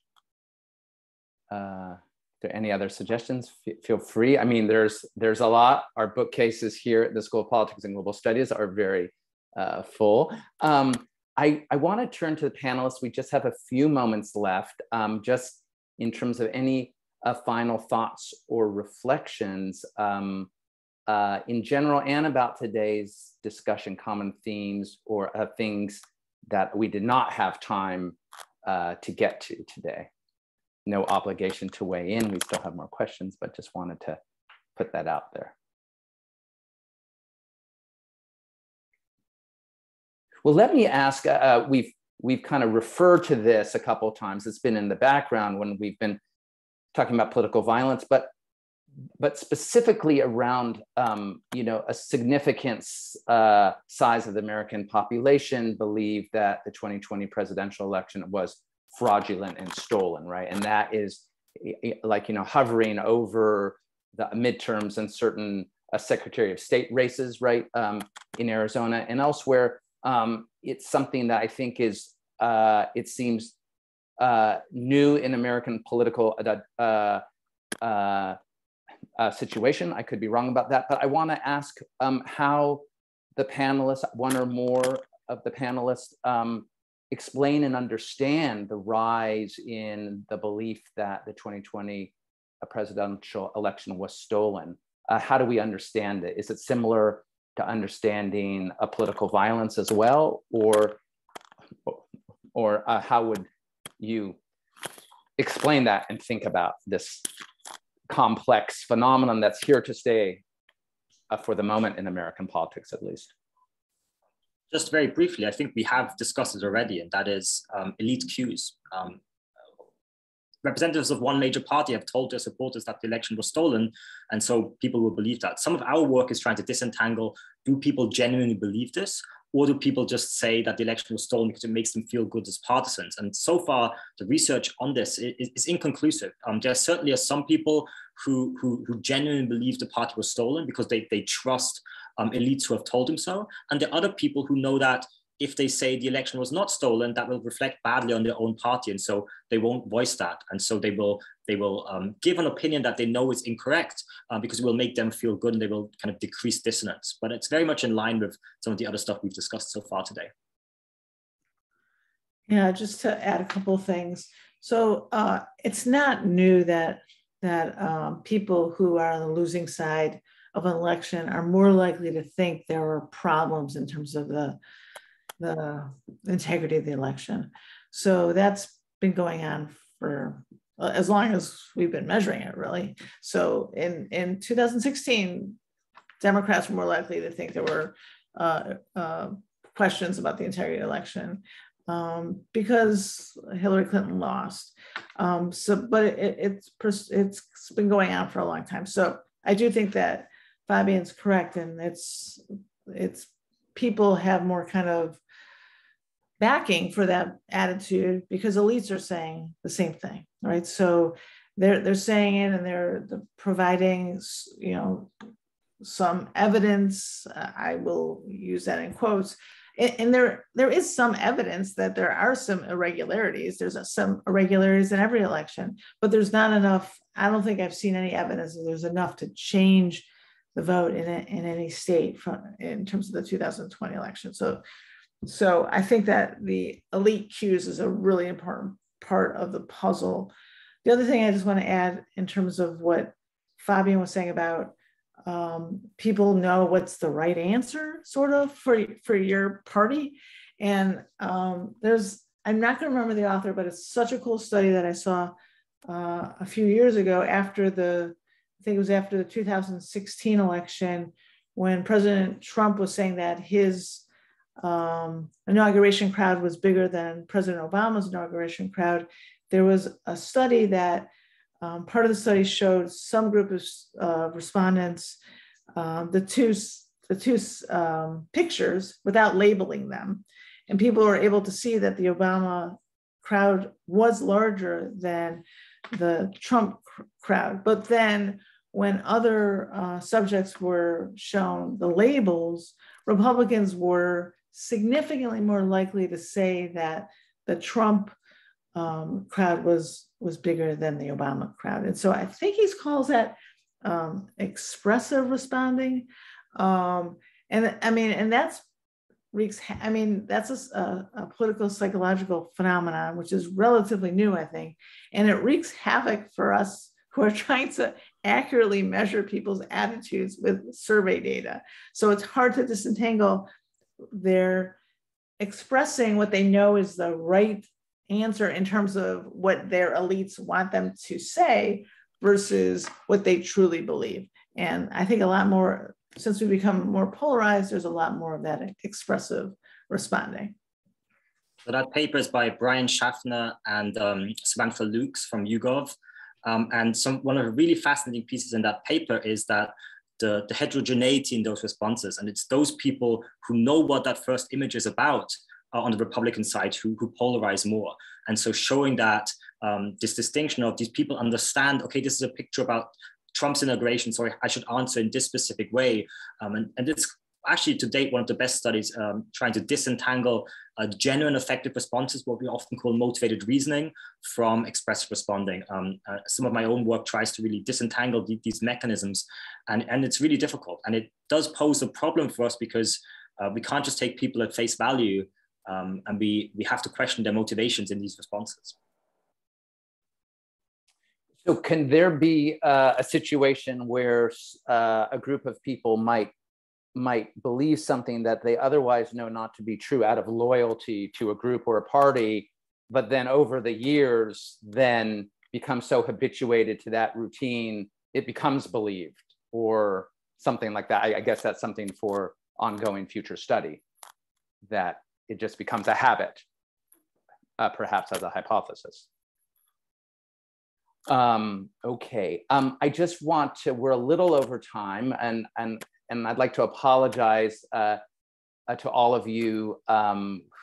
S1: Are there any other suggestions? Feel free. I mean, there's a lot. Our bookcases here at the School of Politics and Global Studies are very full. I want to turn to the panelists. We just have a few moments left, just in terms of any final thoughts or reflections in general and about today's discussion, common themes or things that we did not have time to get to today. No obligation to weigh in. We still have more questions, but just wanted to put that out there. Well, let me ask, we've kind of referred to this a couple of times. It's been in the background when we've been talking about political violence, but specifically around a significant size of the American population believe that the 2020 presidential election was fraudulent and stolen, right? And that is like, hovering over the midterms and certain Secretary of State races, right, in Arizona and elsewhere. It's something that I think is, it seems new in American political situation. I could be wrong about that, but I want to ask how the panelists, one or more of the panelists, explain and understand the rise in the belief that the 2020 presidential election was stolen. How do we understand it? Is it similar to understanding political violence as well, or how would you explain that and think about this complex phenomenon that's here to stay for the moment in American politics, at least?
S3: Just very briefly, I think we have discussed it already, and that is elite cues. Representatives of one major party have told their supporters that the election was stolen, and so people will believe that. Some of our work is trying to disentangle, do people genuinely believe this? Or do people just say that the election was stolen because it makes them feel good as partisans? And so far, the research on this is inconclusive. There certainly are some people who genuinely believe the party was stolen because they trust elites who have told them so. And there are other people who know that if they say the election was not stolen, that will reflect badly on their own party. And so they won't voice that. And so they will give an opinion that they know is incorrect because it will make them feel good and they will kind of decrease dissonance. But it's very much in line with some of the other stuff we've discussed so far today.
S2: Yeah, just to add a couple of things. So it's not new that people who are on the losing side of an election are more likely to think there are problems in terms of the integrity of the election. So that's been going on for as long as we've been measuring it, really. So in 2016, Democrats were more likely to think there were questions about the integrity of the election because Hillary Clinton lost. But it's been going on for a long time. So I do think that Fabian's correct, and it's people have more kind of backing for that attitude because elites are saying the same thing, right? So they're saying it, and they're providing, some evidence. I will use that in quotes, and there is some evidence that there are some irregularities. There's some irregularities in every election, but there's not enough. I don't think I've seen any evidence that there's enough to change the vote in any state in terms of the 2020 election. So I think that the elite cues is a really important part of the puzzle. The other thing I just want to add in terms of what Fabian was saying about people know what's the right answer sort of for your party. And I'm not going to remember the author, but it's such a cool study that I saw a few years ago after I think it was after the 2016 election, when President Trump was saying that his inauguration crowd was bigger than President Obama's inauguration crowd. There was a study that part of the study showed some group of respondents, the two pictures without labeling them. And people were able to see that the Obama crowd was larger than the Trump crowd. But then when other subjects were shown the labels, Republicans were significantly more likely to say that the Trump crowd was bigger than the Obama crowd. And so I think he calls that expressive responding. And I mean, and that's a political psychological phenomenon, which is relatively new, I think. And it wreaks havoc for us who are trying to accurately measure people's attitudes with survey data. So it's hard to disentangle their expressing what they know is the right answer in terms of what their elites want them to say versus what they truly believe. And I think a lot more, since we become more polarized, there's a lot more of that expressive responding.
S3: So that paper is by Brian Schaffner and Samantha Lukes from YouGov. And one of the really fascinating pieces in that paper is that the heterogeneity in those responses, and it's those people who know what that first image is about on the Republican side who polarize more. And so showing that this distinction of these people understand, okay, this is a picture about Trump's inauguration, so I should answer in this specific way. And it's actually to date one of the best studies trying to disentangle genuine affective responses, what we often call motivated reasoning, from expressive responding. Some of my own work tries to really disentangle these mechanisms, and it's really difficult. And it does pose a problem for us because we can't just take people at face value, and we have to question their motivations in these responses.
S1: So can there be a situation where a group of people might believe something that they otherwise know not to be true out of loyalty to a group or a party, but then over the years then become so habituated to that routine, it becomes believed or something like that? I guess that's something for ongoing future study, that it just becomes a habit, perhaps as a hypothesis. Okay, I just want to, we're a little over time, and I'd like to apologize to all of you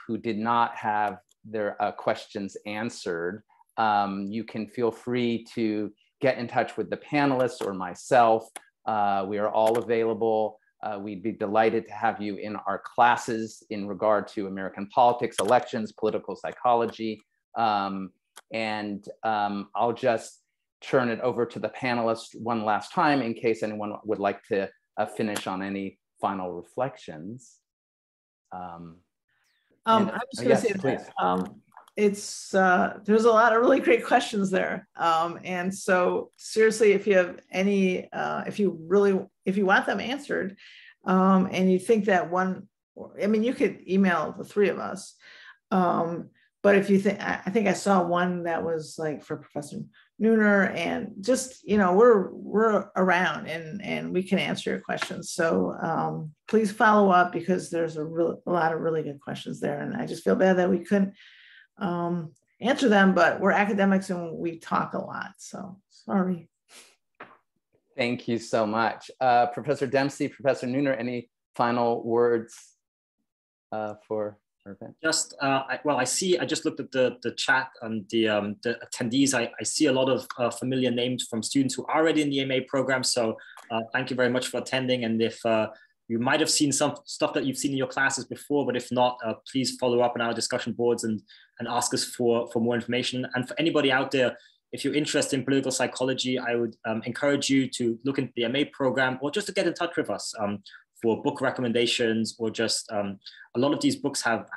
S1: who did not have their questions answered. You can feel free to get in touch with the panelists or myself. We are all available. We'd be delighted to have you in our classes in regard to American politics, elections, political psychology. And I'll just turn it over to the panelists one last time in case anyone would like to finish on any final reflections.
S2: I'm just going to say that there's a lot of really great questions there. And so seriously, if you have any, if you want them answered, and you think that you could email the three of us. But if you think, I think I saw one that was like for Professor Nooner, and just, we're around and we can answer your questions. So please follow up, because there's a lot of really good questions there. And I just feel bad that we couldn't answer them, but we're academics and we talk a lot. So sorry.
S1: Thank you so much. Professor Dempsey, Professor Nooner, any final words for our event?
S3: Just, I just looked at the chat and the attendees. I see a lot of familiar names from students who are already in the MA program. So thank you very much for attending. And if You might have seen some stuff that you've seen in your classes before, but if not, please follow up on our discussion boards and ask us for more information. And for anybody out there, if you're interested in political psychology, I would encourage you to look into the MA program, or just to get in touch with us for book recommendations, or just a lot of these books have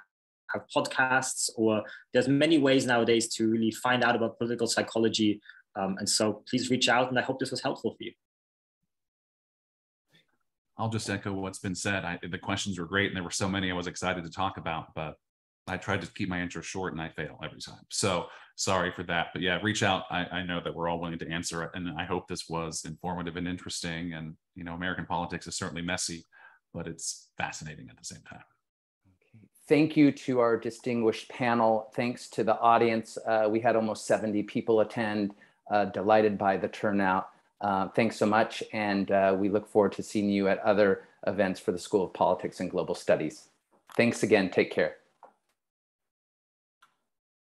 S3: podcasts, or there's many ways nowadays to really find out about political psychology. And so please reach out, and I hope this was helpful for you.
S4: I'll just echo what's been said. The questions were great, and there were so many I was excited to talk about, but I tried to keep my answer short and I fail every time. So sorry for that, but yeah, reach out. I know that we're all willing to answer it, and I hope this was informative and interesting. And, you know, American politics is certainly messy, but it's fascinating at the same time.
S1: Thank you to our distinguished panel. Thanks to the audience. We had almost 70 people attend, delighted by the turnout. Thanks so much. And we look forward to seeing you at other events for the School of Politics and Global Studies. Thanks again. Take care.